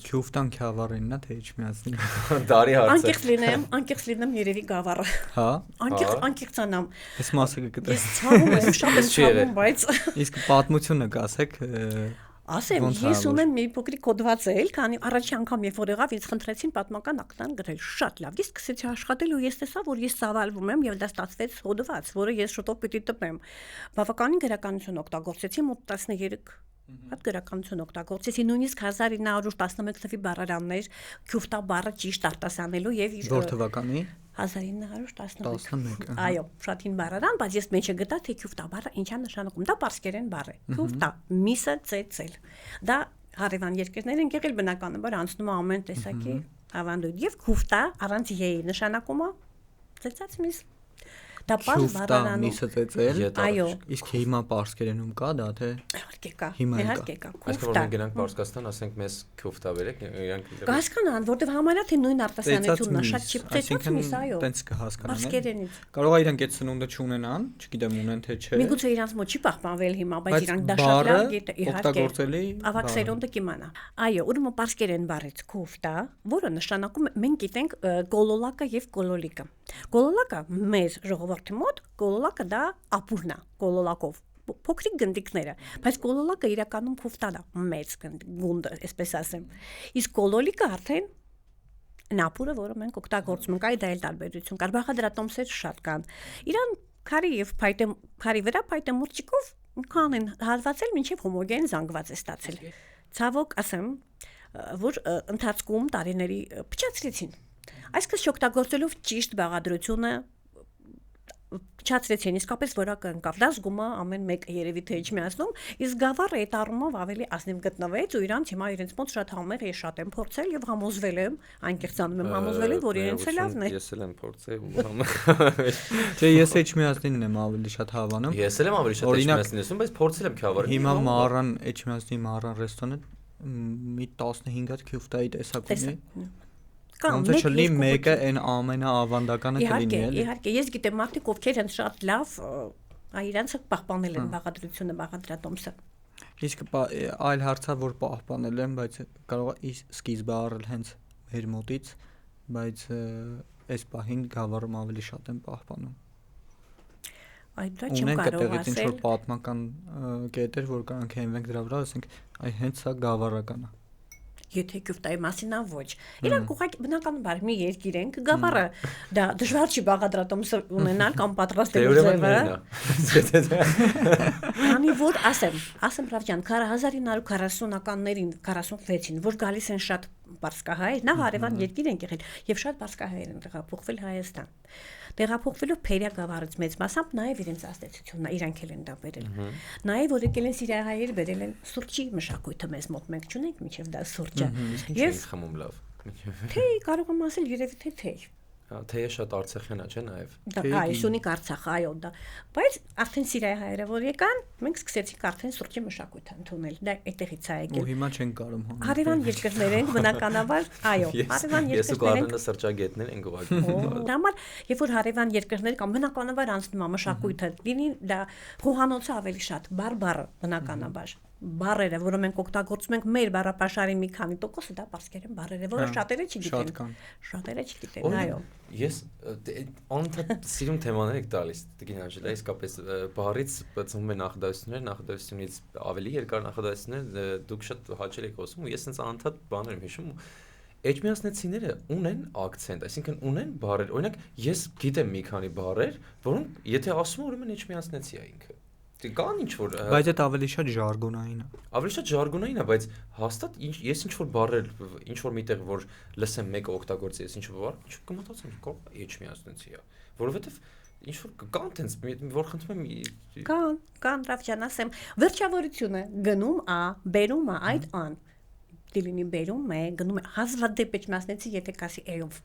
քյուֆտան Քյավառինն է թե Էջմիածնին դարի հարց է անկեղծ լինեմ երևի Գավառը հա անկեղծանամ այս մասը կգտնեմ ես ցավում եմ շատ եմ ցավում բայց իսկ պատմությունը կասեք ասեմ ես ունեմ մի փոքրիկ կոդվածել քանի առաջի անգամ երբ որ եղավ ինձ խնդրեցին պատմական ակտան գրել շատ լավ ես սկսեցի աշխատել ու ես տեսա որ ես ծավալվում եմ եւ դա ստացվեց հոդված որը ես շուտով պիտի տպեմ բավականին գրականություն օգտագործեցի մոտ 13 Հատ գրականություն օգտագործեցի նույնիսկ 1911 թվականի բառարաններ քյուֆտա բառը ճիշտ արտասանելու եւ Որ թվականի 1911 Այո, շատ հին բառարան, բայց ես մեջը գտա թե քյուֆտա բառը ինչ է նշանակում։ Դա պարսկերեն բառ է։ Քյուֆտա, միսը ծեծել։ Դա հարևան երկրներ են եղել բնականաբար անցնում է ամեն տեսակի ավանդույթ եւ քյուֆտա առանց յեի նշանակում է ծեծած միս։ Դա պարզ բառարանում միսը ծեծել այո իսկ հիմա պարսկերենում կա դա թե իհարկե կա այսինքն որ մենք գնանք Պարսկաստան ասենք մեզ քյուֆտա վերեք իրանք կհասկանան որտեվ համարյա թե նույն արտասանությունն է շատ չի ծեծած միս այո տենց կհասկանան պարսկերենից կարող է իրանք այդ սնունդը չունենան չգիտեմ ունեն թե չէ միգուցե իրանց մոտ չի պահպանվել հիմա բայց իրանք դա շատ լավ գիտեն օգտագործելի ավակ սերունդը կիմանա այո ուրեմն պարսկերեն բառից քյուֆտա որը նշանակում է մենք գիտենք կոլոլակը եւ կոլոլիկը կոլոլակը մեր ժողովրդի մոտ կոլոլակը դա ապուրն է կոլոլակով փոքրիկ գնդիկները բայց կոլոլակը իրականում քյուֆտան է մեծ գունդը այսպես ասեմ իսկ կոլոլիկը արդեն նապուրը որը մենք օգտագործում ենք այդ այլ տարբերություն կար բաղադրատոմսեր շատ կան իրան քարի եւ քարի վրա փայտե մուրճիկով կան են հալվածել մինչեւ հոմոգեն զանգված է ստացել ցավոք ասեմ որ ընթացքում տարիների փչացրեցին Այսպես չօգտագործելով ճիշտ բաղադրությունը չացրեցին իսկապես որակը ընկավ դա զգում է ամեն մեկը երևի թե իջմիացնում իսկ գավառը այդ առումով ավելի ազնիվ գտնվեց ու իրանց հիմա իրենց մոտ շատ համեր է շատ եմ փորձել եւ համոզվել եմ անկեղծանում եմ համոզվել եմ որ իրենց է լավն է Ես էլ եմ փորձել Չէ ես Էջմիածնին եմ ավելի շատ հավանում Ես էլ եմ ավելի շատ Էջմիածնին ասում բայց փորձել եմ քյավարը Հիմա Մարան Էջմիածնի Մարան ռեստորանը մի 15 քյուֆտայի տեսակունի Ոնց չլինի մեկը այն ամենաավանդականը կլինի էլի Իհարկե ես գիտեմ մարդիկ ովքեր են շատ լավ իրանց պահպանել են բաղադրությունը բաղադրատոմսը Իսկ այլ հարցը որ պահպանել են բայց կարող է սկիզբը առել հենց մեր մոտից բայց այս պահին գավառում ավելի շատ են պահպանում Այդ դա չեմ կարող ասել ինչ որ պատմական կետեր որ կանք հենվենք դրա վրա ասենք այ հենց սա գավառական է Եթե քյուֆտայի մասին ոչ։ Իրանք ուղղակի բնականաբար մի երկիր են, գավառը դա դժվար չի բաղադրատոմսը ունենալ կամ պատրաստել ձևը։ Անի որ ասեմ Ռավջան 1940-ականներին 46-ին որ գալիս են շատ բարձկահայեր, նա հարևան երկիր են եղել եւ շատ բարձկահայեր են տեղափոխվել Հայաստան։ Տեղափոխվելով Փերիա գավառից մեծ մասամբ նաեւ իրենց ազդեցությունն է, իրանք էլ են դա բերել։ Նաեւ որ եկել են սիրիահայեր բերել են սուրճի մշակույթը մեզ մոտ մենք չունենք, միջև դա սուրճը։ Ես խմում լավ։ Թե կարող եմ ասել երևի թե Թեյը շատ արցախյան է, չէ՞ նաև։ Դա այսունիկ Արցախ, այո, դա։ Բայց արդեն սիրիահայերը որ եկան, մենք սկսեցինք արդեն սուրճի մշակույթ ընդունել։ Դա այդտեղից է եկել։ Ու հիմա չեն կարող հանել։ Հարևան երկրներ են բնականաբար, այո, հարևան երկրներ են։ Ես ու Կարենը սրճագետներ ենք ուղղակի։ Դա համար, երբ որ հարևան երկրներ կամ բնականաբար անցնում է մշակույթը, լինի դա խոհանոցը ավելի շատ, բարբառը բնականաբար։ Բարերը, որը մենք օգտագործում ենք մեր բառապաշարի մի քանի տոկոսը դա պարսկերեն բարերը, որը շատերը չգիտեն։ Շատերը չգիտեն, այո։ Ես անընդհատ սիրում թեմաներ եք տալիս, Տիկին Անժելա, իսկապես բառից բացում է նախադասությունից ավելի երկար նախադասություններ դուք շատ հաճելի եք խոսում ու ես ինձ անընդհատ բաներ եմ հիշում Էջմիածնեցիները ունեն ակցենտ, այսինքն ունեն բառեր, օրինակ ես գիտեմ մի քանի բառեր, որոնք եթե ասում ուրեմն Էջմիածնեցի է ինքը Կան ինչ որ Բայց այդ ավելի շատ ժարգոնային է։ Ավելի շատ ժարգոնային է, բայց հաստատ ես ինչ որ բառեր, ինչ որ միտեղ որ լսեմ մեկը օգտագործի, ես ինչ որ բառ, ինչ կմտածեմ, կա Էջմիածնեցի է, որովհետև ինչ որ կան տենց որ խնդրում եմ Կան Ռավջան ասեմ, վերջավորությունը գնում է, բերում է այդ ան։ Դիլինի բերում է, գնում է հազվադեպ Էջմիածնեցի, եթե կասի էով։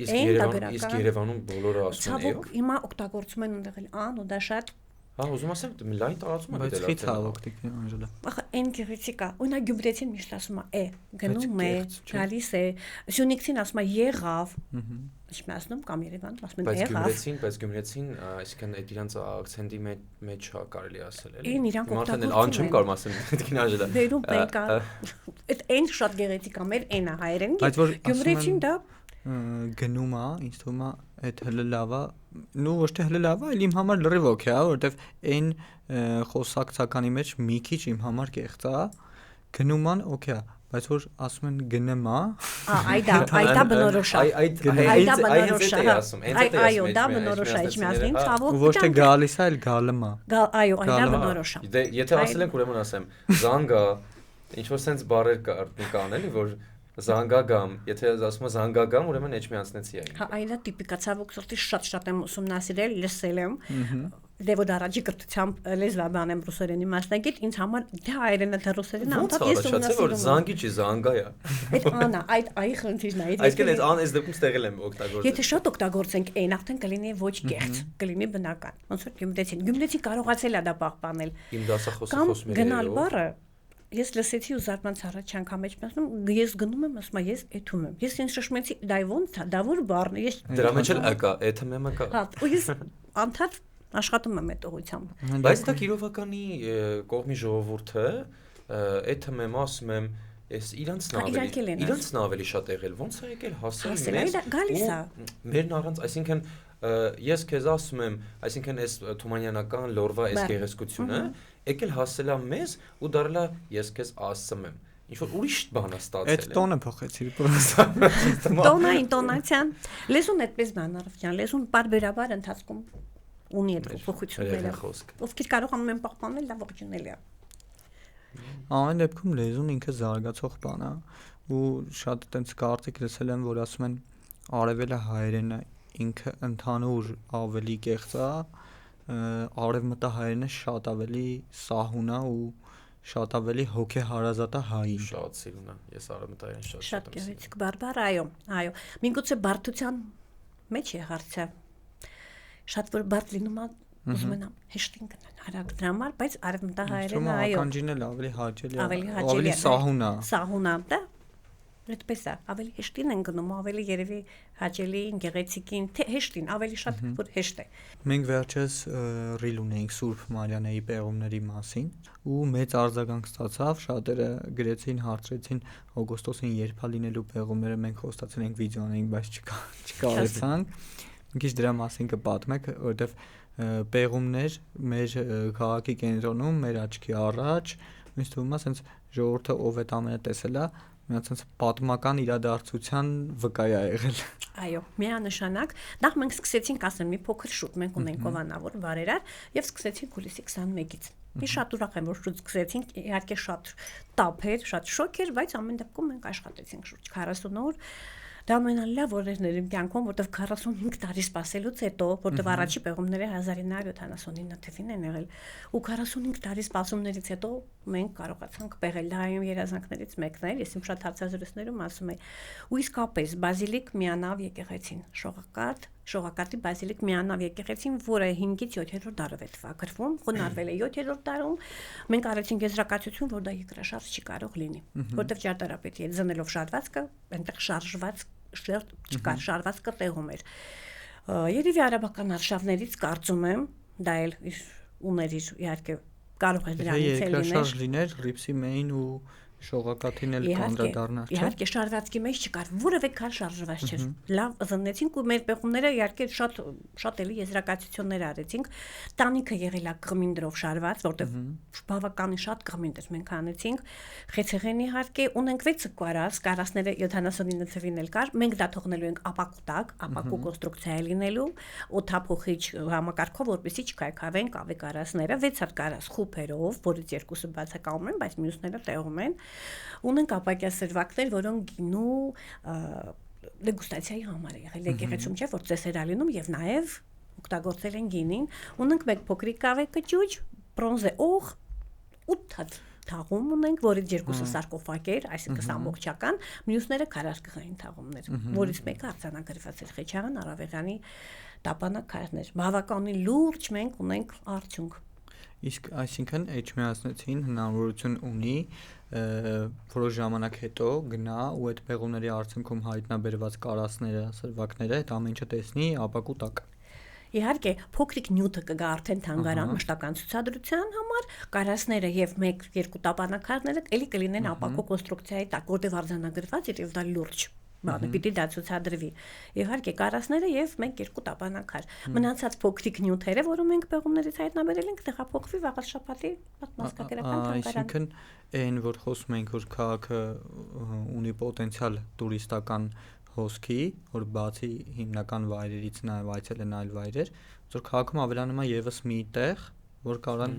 Իսկ Երևանում բոլորը ասում են էով։ Ցավոք հիմա օգտագործում են ընդեղել ան ու դա շատ ուզում ասեմ լայն տարածում է դել այդ ցավոք Անժելա։ Ախ, այն գեղեցիկ է։ Օրինակ Գյումրեցին միշտ ասում է, գնում է, գալիս է։ Սյունիքին ասում է եղավ։ Ինչի՞ ասում կամ Երևանում ասում են եղավ։ Բայց Գյումրեցին, այսինքն այդ իրանց ակցենտի մեջ է կարելի ասել, էլի։ Այն իրանք օգտագործում ան չեմ կարող ասեմ, Տիկին Անժելա։ Վերում պետք է։ Այդ այն շատ գեղեցիկ է, մեր այն է հայերեն։ Գյումրեցին դա գնում է, ինձ թվում է այդ հələ լավ է, նու ոչ թե հələ լավ է, այլ իմ համար լրիվ օքեյ է, որովհետև այն խոսակցականի մեջ մի քիչ իմ համար կեղծ է, գնում են օքեյ է, բայց որ ասում են գնեմ է, այդա բնորոշ է, այդա բնորոշ է, այո, դա բնորոշ է, Էջմիածնին ցավոք, ոչ թե գալիս է, այլ գալում է, այո, այդա բնորոշ է, դե եթե ասել ենք ուրեմն ասեմ, զանգա, ինչ որ sense բառեր կան էլի, որ Զանգագամ, եթե ասում ես զանգագամ, ուրեմն Էջմիածնեցի է։ Հա, այլա տիպիկա ցավոք սրտի շատ եմ ուսումնասիրել, լսել եմ։ Դե որ առաջի կրթությամբ լեզվաբան եմ ռուսերենի մասնագետ, ինձ համար դա հայերենը թե ռուսերենը անդադ ես ուսումնասիրում։ Որ զանգի չի, զանգա է։ Այդ անա, այդ այ խնդիրն է։ Այսինքն այդ ան այս դեպքում ստեղել եմ օգտագործել։ Եթե շատ օգտագործենք այն, արդեն կլինի ոչ կեղծ, կլինի բնական։ Ոնց որ Գյումրեցին կարողացել է դա պահպանել։ Իմ դասախոսը խոսում էր։ Գնալ բառը Ես լսեցի ու զարմանց առաջ անգամ էջմասնում ես գնում եմ ասում ես էթում եմ ես ինձ շշմեցի դա ոնց է դա որ բառն է ես դրա մեջ էլ ակա էթմ կա հա ու ես անդադ աշխատում եմ այդ ուղղությամբ բայց դա Կիրովականի կողմի ժողովուրդը էթմ ասում եմ ես իրանցն ավելի շատ եղել ոնց է եկել հասել մեզ գալիս է մերն առանց այսինքն ես քեզ ասում եմ այսինքն այս թումանյանական լորվա այս գեղեցկությունը եկել հասել է մեզ ու դարել է ես քեզ ասում եմ ինչ որ ուրիշ բան է ստացել այդ տոնը փոխեցիր պրոստը տոնացիան լեզուն այդպես բան Արավյան լեզուն բարբերաբար ընթացքում ունի այդ փոփոխությունները ովքեր կարողանում են պահպանել դա ողջունել է ամեն դեպքում լեզուն ինքը զարգացող բան է ու շատ այտենց կարծիք լսել եմ որ ասում են արևելը հայերենը ինքը ընդհանուր ավելի կեղծ է, արևմտահայերենը շատ ավելի սահուն է ու շատ ավելի հոգեհարազատ է հային։ Շատ սիրուն է։ Ես արևմտահայերեն Շատ գեղեցիկ բարբառ, այո։ Միգուցե բարդության մեջ է հարցը։ Շատ որ բարդ լինում է, ուզում եմ հեշտին գնալ հարակ դրա համար, բայց արևմտահայերենը այո։ Ականջին էլ ավելի հաճելի է, Ավելի սահուն է։ Սահուն է, դա այդպես է, ավելի հեշտին են գնում, ավելի երևի հաճելին, գեղեցիկին, թե հեշտին, ավելի շատ որ հեշտ է։ Մենք վերջերս ռիլ ունեինք Սուրբ Մարիանեի պեղումների մասին ու մեծ արձագանք ստացավ, շատերը գրեցին, հարցրեցին օգոստոսին երբ է լինելու պեղումները, մենք խոստացել ենք վիդեոանենք, բայց չկարեցանք։ Մի քիչ դրա մասին կպատմեք, որովհետև պեղումներ մեր քաղաքի կենտրոնում, մեր աչքի առաջ, ինձ թվում է, ասենց ժողովուրդը ով է ամենը տեսել է, ասենց պատմական իրադարձության վկա է եղել։ Այո, միանշանակ, նախ մենք սկսեցինք, ասեմ, մի փոքր շուտ, մենք ունենք ովանավոր վարերար եւ սկսեցինք հուլիսի 21-ից։ Մի շատ ուրախ եմ, որ շուտ սկսեցինք, իհարկե շատ տափ էր, շատ շոկ էր, բայց ամեն դեպքում մենք աշխատեցինք շուրջ 40 օր։ Դա ամենալավ օրերն էր իմ կյանքում, որտեղ 45 տարի սպասելուց հետո, որտեղ առաջի պեղումները 1979 թվականին են եղել, ու 45 տարի սպասումներից հետո մենք կարողացանք պեղել։ Դա իմ երազանքներից մեկն էր, ես իմ շատ հարցազրույցներում ասում եմ։ Ու իսկապես բազիլիկ միանավ եկեղեցին, Շողակաթի բազիլիկ միանավ եկեղեցին, որը 5-ից 7-րդ դարով է թվակրվում, խոնարհվել է 7-րդ դարում։ Մենք արեցինք եզրակացություն, որ դա երկրաշարժ չի կարող լինի, որտեղ ճարտարապետի հետ զննելով շարվածքը, այնտեղ շարժված չկար, շարվածքը տեղում էր։ Երևի արաբական արշավներից կարծում եմ, դա էլ ուներ իհարկե կարող է դրանից էլ լինել։ Երկրաշարժ լիներ, ռիփսի մէին ու շողակաթին էլ կանդրադառնար, չէ՞։ Իհարկե շարվածքի մեջ չկար, որևէ քան շարժված չէր։ Լավ զննեցինք ու մեր պեղումները իհարկե շատ էլի եզրակացություններ արեցինք։ Տանիքը եղել է կղմինդրով շարված, որտեղ բավականին շատ կղմինդր մենք անեցինք։ Խեցեղեն իհարկե ունենք 6 կարասները 79 թվին էլ կար։ Մենք դա թողնելու ենք ապակու տակ, ապակու կոնստրուկցիա է լինելու, օդափոխիչ համակարգով, որպեսզի չքայքավեն կավե կարասները, 6 հատ կարաս խուփերով, որից 2-ը բացակայում են, բայց մյուսները տեղում են։ Ունենք ապակյա սրվակներ, որոնք գինու դեգուստացիայի համար է եղել եկեղեցում, չէ՞ որ ծեսեր ալինում եւ նաեւ օգտագործել են գինին։ Ունենք մեկ փոքրիկ կավե կճուճ, բրոնզե օղ, 8 հատ թաղում ունենք, որից 2-ը սարկոֆագ էր, այսինքն ամբողջական, մյուսները քարարկղային թաղումներ, որից մեկը արձանագրված էր Խեչարան Արավեղյանի տապանակարներ։ Բավականին լուրջ մենք ունենք արդյունք։ Իսկ այսինքն Էջմիածնեցին հնարավորություն ունի որոշ ժամանակ հետո գնա ու այդ պեղումների արդյունքում հայտնաբերված կարասները, սրվակները, այդ ամեն ինչը տեսնի ապակու տակ։ Իհարկե, փոքրիկ նյութը կգա արդեն թանգարան մշտական ցուցադրության համար, կարասները եւ 1-2 տապանակարները ելի կլինեն ապակու կոնստրուկցիայի տակ, որտեղ արձանագրված է եւ դա լուրջ բանը պիտի դա ցուցադրվի։ Իհարկե, կարասները եւ 1-2 տապանակար։ Մնացած փոքրիկ նյութերը, որոնք մենք պեղումներից հայտնաբերել ենք, տեղափոխվի վաղ շաբաթի պատմասկերական թանգարան։ Այսինքն, այն որ խոսում ենք, որ քաղաքը ունի պոտենցիալ տուրիստական հոսքի, որ բացի հիմնական վայրերից նաև այցել են այլ վայրեր, որ քաղաքում ավելանում է եւս մի տեղ, որ կարան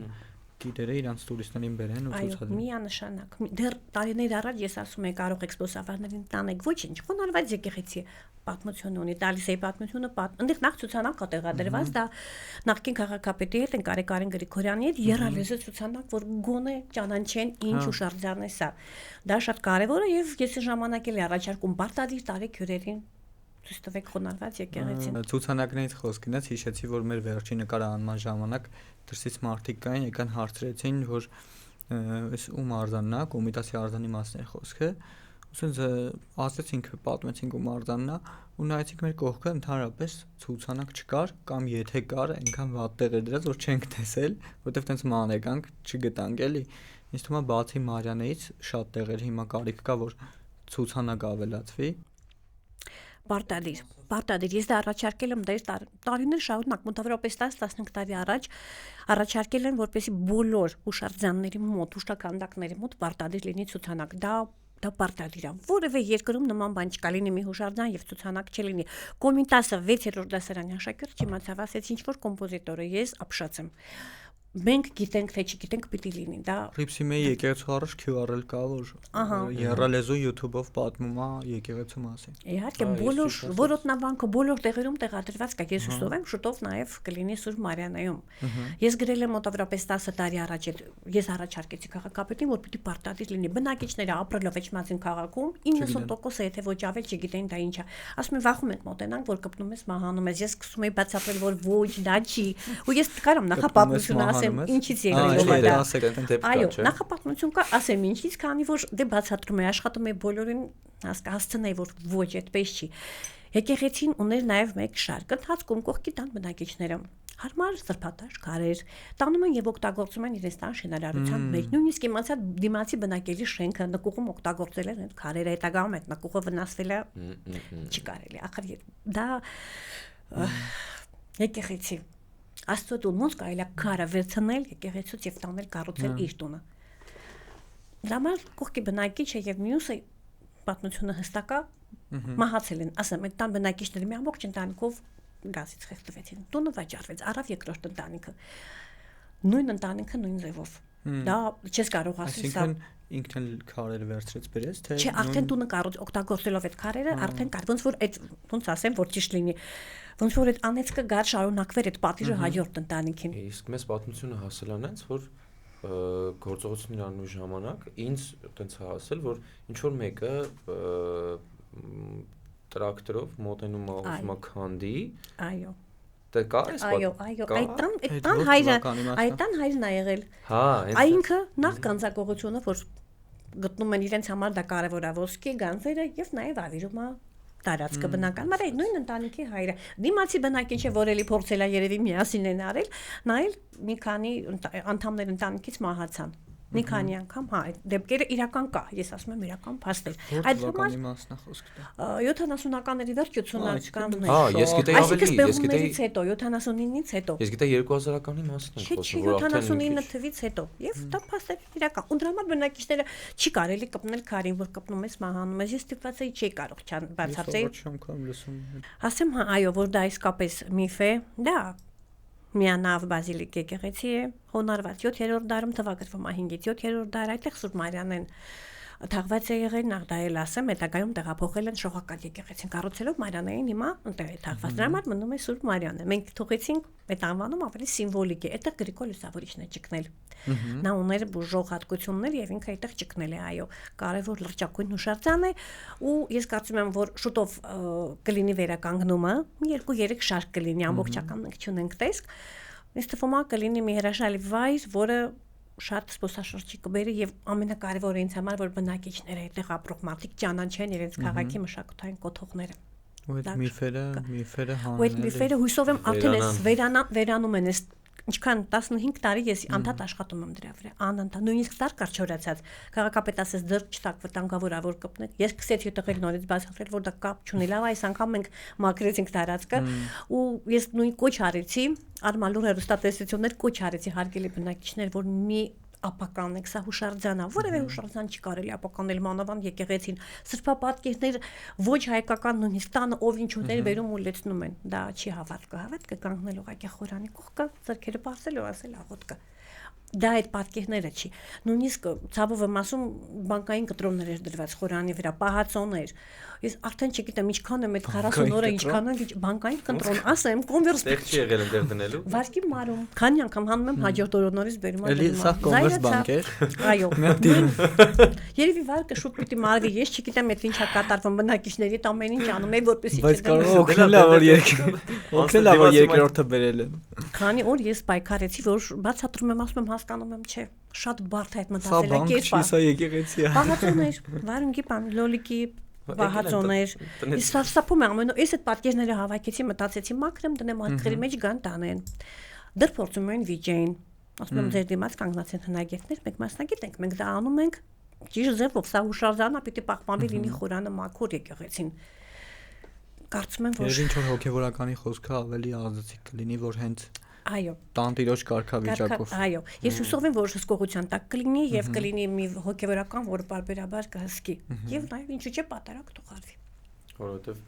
գիտերը իրանց տուրիստներին բերեն ու ցուցադրեն։ Այո, միանշանակ։ Դեռ տարիներ առաջ ես ասում եմ կարող էքսպոսավարներին տանեք ոչինչ, խոնարհված եկեղեցի պատմություն ունի, տալիս է պատմությունը, այնտեղ նախ ցուցանակ կա տեղադրված, դա նախկին քաղաքապետի հետ են Կարեկարեն Գրիգորյանի հետ երալեզու ցուցանակ, որ գոնե ճանաչեն ինչ հուշարձան է սա։ Դա շատ կարևոր է եւ ես ժամանակ էլ առաջարկում պարտադիր տարեք հյուրերին ցույց տվեք խոնարհված եկեղեցին։ Ցուցանակներից խոսք գնաց, հիշեցի, որ մեր վերջին նկարահանման ժամանակ դրսից մարդիկ կային, եկան հարցրեցին, որ այս ում արձանն է, Կոմիտասի արձանի մասն է խոսքը, ուսենց ասեցինք, պատմեցինք ում արձանն է, ու նայեցինք մեր կողքը ընդհանրապես ցուցանակ չկար, կամ եթե կար, այնքան վատ տեղ էր դրած, որ չենք տեսել, որտեղ տենց ման եկանք, չգտանք էլի։ Ինձ թվում է բացի Մարիանեից շատ տեղեր հիմա կարիք կա, որ ցուցանակ ավելացվի։ Պարտադիր, ես դա առաջարկել եմ դեռ տարիներ շարունակ, մոտավորապես 10-15 տարի առաջ առաջարկել են, որպեսզի բոլոր հուշարձանների մոտ, հուշականդակների մոտ պարտադիր լինի ցուցանակ։ Դա պարտադիր է։ Որևէ երկրում նման բան չկա, լինի մի հուշարձան եւ ցուցանակ չլինի։ Կոմիտասը 6-րդ դասարանի աշակերտ չիմացավ, ասեց ինչ որ կոմպոզիտորը, ես ապշած եմ։ մենք գիտենք թե չգիտենք պիտի լինի, դա Ռիփսիմեի եկեղեցու առաջ QR-ել կա, որ եռալեզու YouTube-ով պատմում է եկեղեցու մասին։ Իհարկե բոլոր որոտնավանքը բոլոր տեղերում տեղադրված կա, ես հուսով եմ շուտով նաև կլինի Սուրբ Մարիանայում։ Ես գրել եմ մոտավորապես 10 տարի առաջ ես առաջարկեցի քաղաքապետին, որ պիտի պարտադիր լինի բնակիչները ապրելով Էջմիածին քաղաքում 90%-ը եթե ոչ ավել չգիտեն դա ինչ է։ Ասում են վախում ենք մոտենանք, որ կպնում ես մահանում ես, ես սկսում եի բացատրել, որ ոչ դա չի։ Ու ես կարամ նախապատմությունը ասեմ, ինչից եկել է դա։ Այո, նախապատմություն կա, ասեմ ինչից, քանի որ դե բացատրում եմ, աշխատում եմ բոլորին հասցնեի, որ ոչ այդպես չի։ Եկեղեցին ուներ նաև մեկ շարք, ընթացքում կողքի տան բնակիչները հարմար սրբատաշ քարեր տանում են եւ օգտագործում են իրենց տան շինարարության մեջ։ Նույնիսկ իմացա դիմացի բնակելի շենքը նկուղում օգտագործել են այդ քարերը, հետագայում այդ նկուղը վնասվել է չի կարելի։ Ախր դա եկեղեցի Աստծո տուն ոնց կարելի է քարը վերցնել եկեղեցուց եւ տանել կառուցել իր տունը։ Դամալ կողքի բնակիչը եւ մյուսը պատմությունը հստակ է մահացել են, ասեմ, այդ տան բնակիչները մի ամբողջ ընտանիքով գազից խեղդվեցին։ Տունը վաճառվեց, առավ երկրորդ ընտանիքը։ Նույն ընտանիքը նույն ձևով։ Դա չես կարող ասել, սա ինքն էլ քարերը վերցրեց բերեց, թե չէ, արդեն տունը օգտագործելով այդ քարերը, արդեն կար, ոնց որ այդ ոնց ասեմ, որ ճիշտ լինի։ Ոնց որ այդ անեծքը գար շարունակվեր այդ պատիժը հաջորդ ընտանիքին։ Իսկ մեզ պատմությունը հասել անենց, որ գործողությունն անելու ժամանակ ինձ այտենց հասել, որ ինչ որ մեկը տրակտորով մոտենում է ուզում է քանդի։ Այո։ Դա կա էս Այո, այդտան հայրն է եղել։ Հա, Այնքը նախ գանձակողությունը, որ գտնում են իրենց համար դա կարևոր է ոսկի գանձերը եւ նաեւ ավիրում է տարածքը բնական, բայց այդ նույն ընտանիքի հայրը դիմացի բնակիչը, որ էլի փորձել է երևի միասին են արել, նա էլ մի քանի անդամներ ընտանիքից մահացան։ Մի քանի անգամ, հա, այդ դեպքերը իրական կա, ես ասում եմ իրական փաստ էր։ Այդ բանի մասն է խոսքը։ 70-ականների վերջ 80-ականներ։ Հա, ես գիտեի ավելի, ես գիտեի հետո 79-ից հետո։ Ես գիտեի 2000-ականի մասին եմ խոսում, որ արդեն 79 թվից հետո։ Եվ դա փաստ էր իրական։ Ու դրա համար բնակիչները չի կարելի կպնել քարին, որ կպնում ես մահանում ես, ես ստիպված էի չի կարող բացատրել։ Ես անգամ լսում եմ։ Ասեմ, հա, այո, որ դա իսկապես միֆ է, դա Միանավ բազիլիկ եկեղեցի է, հոնարված 7-րդ դարում թվագրվում է 5-ից 7-րդ դար, այդտեղ Սուրբ Մարիանեն թաղված է եղել, նախ դա էլ ասեմ, հետագայում տեղափոխել են շողակալ եկեղեցին կառուցելով Մարիանային հիմա այնտեղ է թաղված։ Դրա համար մնում է Սուրբ Մարիանը։ Մենք թողեցինք այդ անվանում ավելի սիմվոլիկ է, այդտեղ Գրիգոր Լուսավորիչն է ճկնել։ Նա ուներ բուժող հատկություններ եւ ինքը այդտեղ ճկնել է, այո, կարևոր լրջակույն հուշարձան է ու ես կարծում եմ, որ շուտով կլինի վերականգնումը, 2-3 շարք կլինի ամբողջական մենք չունենք տեսք։ Ինձ թվում է կլինի մի հրաշալի վայր, որը շատ սպասաշրջի կբերի եւ ամենակարևորը ինձ համար որ բնակիչները այդտեղ ապրող մարդիկ ճանաչեն իրենց քաղաքի մշակութային կոթողները։ Ու այդ միֆերը հանել։ Ու այդ միֆերը հույսով եմ արդեն էս վերանում են էս ինչքան 15 տարի ես անդադ աշխատում եմ դրա վրա, անընդհատ նույնիսկ տարկար չորացած քաղաքապետ ասես դեռ չտակ վտանգավոր է որ կպնեք ես սկսեցի տղել նորից բացատրել որ դա կապ չունի լավ այս անգամ մենք մակրեցինք տարածքը ու ես նույն կոչ արեցի արմալուր հեռուստատեսություններ կոչ արեցի հարգելի բնակիչներ որ մի ապականեք, սա հուշարձան է, որևէ հուշարձան չի կարելի ապականել մանավանդ եկեղեցին։ Սրբապատկերներ ոչ հայկական նույնիսկ տանը ով ինչ ուներ վերում ու լեցնում են։ Դա չի հավատքը կանգնել ուղղակի խորանի կողքը, ձեռքերը բարձել ու ասել աղոթքը։ Դա այդ պատկերները չի։ Նույնիսկ ցավով եմ ասում բանկային կտրոններ էր դրված խորանի վրա, պահածոներ։ Ես արդեն չգիտեմ ինչքան եմ այդ 40 օրը ինչքան են բանկային կտրոն, ասեմ, կոնվերս տեղ չի եղել այնտեղ դնելու։ Վարկի մարում, քանի անգամ հանում եմ հաջորդ օրը նորից բերում եմ։ Էլի սա կոնվերս բանկ էր։ Այո։ Երևի վարկը շուտ պիտի մարվի, ես չգիտեմ այդ ինչա կատարվում բնակիչների ամեն ինչ անում եմ որպեսզի բայց կարող օգնել է որ երկրորդը բերել են։ Քանի օր ես պայքարեցի որ բացատրում եմ ասում եմ հասկանում եմ չէ շատ բարդ է այդ մտածելակերպը սա եկեղեցի է պահածոներ վարունգի բան լոլիկի պահածոներ ես սարսափում եմ ամեն ես այդ պատկերները հավաքեցի մտածեցի մաքրեմ դնեմ այդքերի մեջ գան տանեն դեռ փորձում են վիճեին ասում եմ ձեր դիմաց կանգնած են հնագետներ մենք մասնագետ ենք մենք դա անում ենք ճիշտ ձևով սա հուշարձանա պիտի պահպանվի լինի խորանը մաքուր եկեղեցին կարծում եմ որ ինչ որ հոգեվորականի խոսքը ավելի ազդեցիկ կլինի որ հենց այո տանտիրոջ կարգավիճակով այո ես հուսով եմ որ հսկողության տակ կլինի եւ կլինի մի հոգեվորական որ բարբերաբար կհսկի եւ նաեւ ինչու՞ չէ պատարակ թողարվի որովհետեւ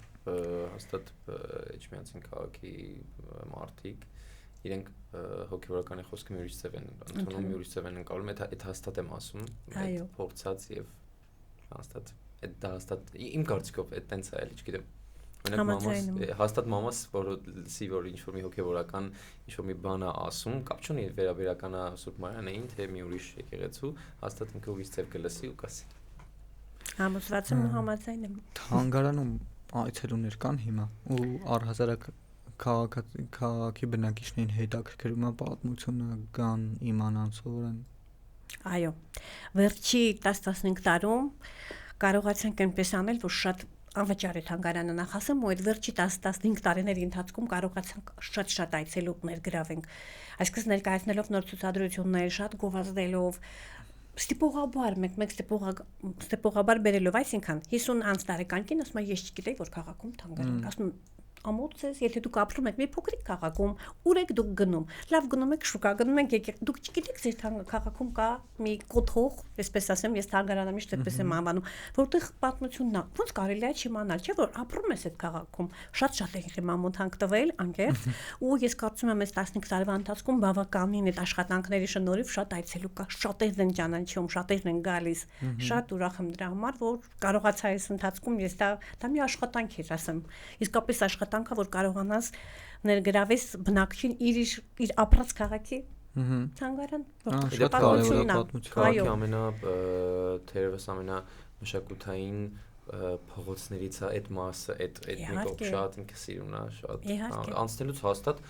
հաստատ Էջմիածին քաղաքի մարդիկ իրենք հոգեվորականի խոսքը մի ուրիշ ձև են ընդունում, մի ուրիշ ձև են ընկալում, այդ հաստատ եմ ասում, այդ փորձած եւ հաստատ դա հաստատ իմ կարծիքով այդ տենց է, էլի չգիտեմ։ Օրինակ մամաս, հաստատ մամաս, որ լսի որ ինչ-որ մի հոգեվորական ինչ-որ մի բան է ասում, կապ չունի վերաբերականա Սուրբ Մարիանային, թե մի ուրիշ եկեղեցու, հաստատ ինքը ուրիշ ձև կլսի ու կասի։ Համոզված եմ ու համաձայն եմ։ Թանգարանում այցելուներ կան հիմա ու առհասարակ քաղաքի բնակիչներին հետաքրքրում է պատմությունը, կան իմանան սովորեն։ Այո, վերջի 10-15 տարում կարողացանք այնպես անել, որ շատ անվճար է թանգարանը նախասեմ ու այդ վերջի 10-15 տարիների ընթացքում կարողացանք շատ այցելուներ գրավենք։ Այսինքն ներկայացնելով նոր ցուցադրություններ, շատ գովազդելով ստիպողաբար մեկ ստիպողաբար բերելով, այսինքն 50 անց տարեկան կին ասում է ես չգիտեի որ քաղաքում թանգարան, ասում ամոթ ես, եթե դուք ապրում եք մի փոքրիկ քաղաքում, ուր եք դուք գնում, լավ գնում եք շուկա, գնում եք դուք չգիտեք ձեր քաղաքում կա մի կոթող, այսպես ասեմ, ես թանգարանը միշտ այդպես եմ անվանում, որտեղ պատմությունն է, ոնց կարելի է չիմանալ, չէ՞ որ ապրում ես այդ քաղաքում, շատ եղել եմ ամոթանք տվել, անկեղծ, ու ես կարծում եմ այս 15 տարվա ընթացքում բավականին այդ աշխատանքների շնորհիվ շատ այցելու կա, շատերն են ճանաչում, շատերն են գալիս, շատ ուրախ եմ դրա համար, որ կարողացա այս ընթացքում ես դա մի աշխատանք էր, ասեմ, իսկապես աշխատանքը, որ կարողանաս ներգրավես բնակչին իր ապրած քաղաքի թանգարան, որտեղ պատմությունն է։ Քաղաքի թերևս ամենամշակութային փողոցներից է այդ մասը, այդ մի կողմ շատ ինքը սիրուն է, շատ անցնելուց հաստատ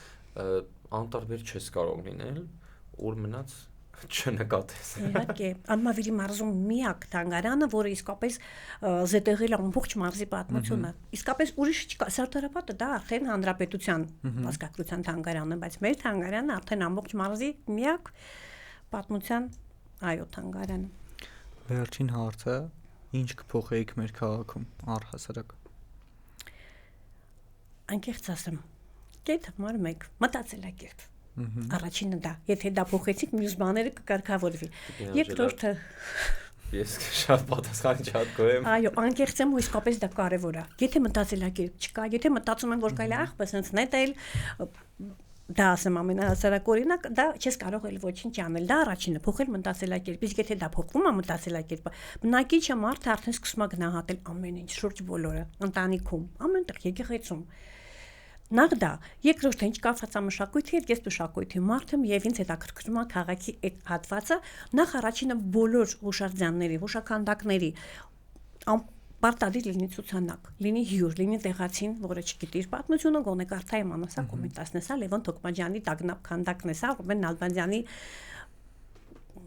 անտարբեր չես կարող լինել, ուր մնաց չնկատես։ Իհարկե, Անմավիրի մարզում միակ թանգարանը, որը իսկապես զետեղել է ամբողջ մարզի պատմությունը։ Իսկապես ուրիշ չկա, Սարդարապետը դա արդեն հանրապետության հասկացության թանգարանը, բայց մեր թանգարանը արդեն ամբողջ մարզի միակ պատմության այո թանգարանը։ Վերջին հարցը, ինչ կփոխեիք մեր քաղաքում առհասարակ։ Անկեղծ ասեմ, կետ համար մեկ մտածելակերպ։ Առաջինը դա, եթե դա փոխեցիք, մյուս բաները կկարգավորվի։ Երկրորդը ես շատ պատասխան չհատկում եմ։ Այո, անկեղծ եմ ու իսկապես դա կարևոր է։ Եթե մտածելակերպ չկա, եթե մտածում եմ, որ կարելի է ախպես հենց նետել, դա ասեմ ամենահասարակ օրինակ, դա չես կարող էլ ոչինչ անել։ Դա առաջինը, փոխել մտածելակերպ։ Իսկ եթե դա փոխվում է մտածելակերպը, բնակիչը մարդը արդեն սկսում է գնահատել ամեն ինչ, շուրջ բոլորը, ընտանիքում, ամենտեղ եկեղեցում։ Նախ դա, երկրորդը ինչ կապված է մշակույթի հետ, ես մշակույթի մարդ եմ եւ ինձ հետաքրքրում է քաղաքի այդ հատվածը, նախ առաջինը բոլոր հուշարձանների, հուշաքանդակների պարտադիր լինի ցուցանակ, լինի հյուր, լինի տեղացին, որը չգիտի իր պատմությունը, գոնե կարծա իմանասա կոմենտացնես, Լևոն Թոքմաջյանի տագնապ քանդակն է, սա Ռուբեն Նալբանդյանի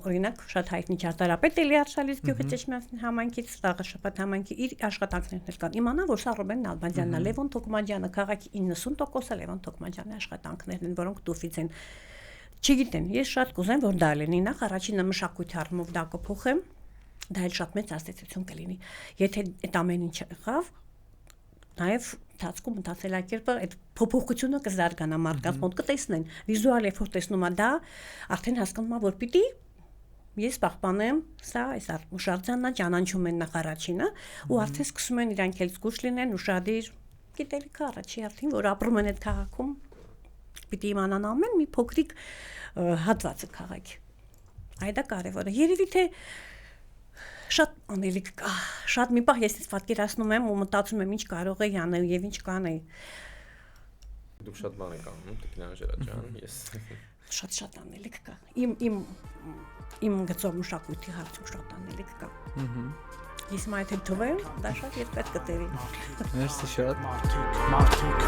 օրինակ շատ հայտնի ճարտարապետ Էլի Արշալից գյուղի Ճեչմիածնի համայնքից Տաղաշապատ համայնքի իր աշխատանքներն կան։ Իմանա, որ սա Ռուբեն Նալբանդյանն է, Լևոն Թոքմաջյանը, քաղաքի 90%-ը Լևոն Թոքմաջյանի աշխատանքներն են, որոնք տուֆից են։ Չգիտեն, ես շատ կուզեմ, որ դա լինի, նախ առաջինը մշակույթի առումով դա կփոխեմ, դա էլ շատ մեծ ազդեցություն կլինի։ Եթե այդ ամեն ինչը եղավ, նաև ցածկում մտածելակերպը այդ փոփոխությունը կզարգանա մարդկանց մոտ կտեսնեն, վիզուալ էֆոր տեսնում է դա, արդեն հասկանում է, որ պիտի ես պահպանեմ, սա այս հուշարձանն է, ճանաչում են նախ առաջինը, ու արդեն սկսում են իրանք էլ զգուշ լինեն, ուշադիր, գիտելիքը առաջի արդին, որ ապրում են այդ քաղաքում, պիտի իմանան ամեն մի փոքրիկ հատվածը քաղաքի։ Այդ է կարևորը։ Երևի թե շատ անելիք կա, շատ մի պահ ես պատկերացնում եմ ու մտածում եմ ինչ կարող էի անել եւ ինչ կանեի։ Դուք շատ բան եք անում, Տիկնան Ժերաջյան, ես շատ անելիք կա։ Իմ գծով մշակույթի հարցում շատ անելիք կա։ Ես մայթ թվեմ, դա շատ երկար կտերի։ Մերսի շատ։ Մարդիկ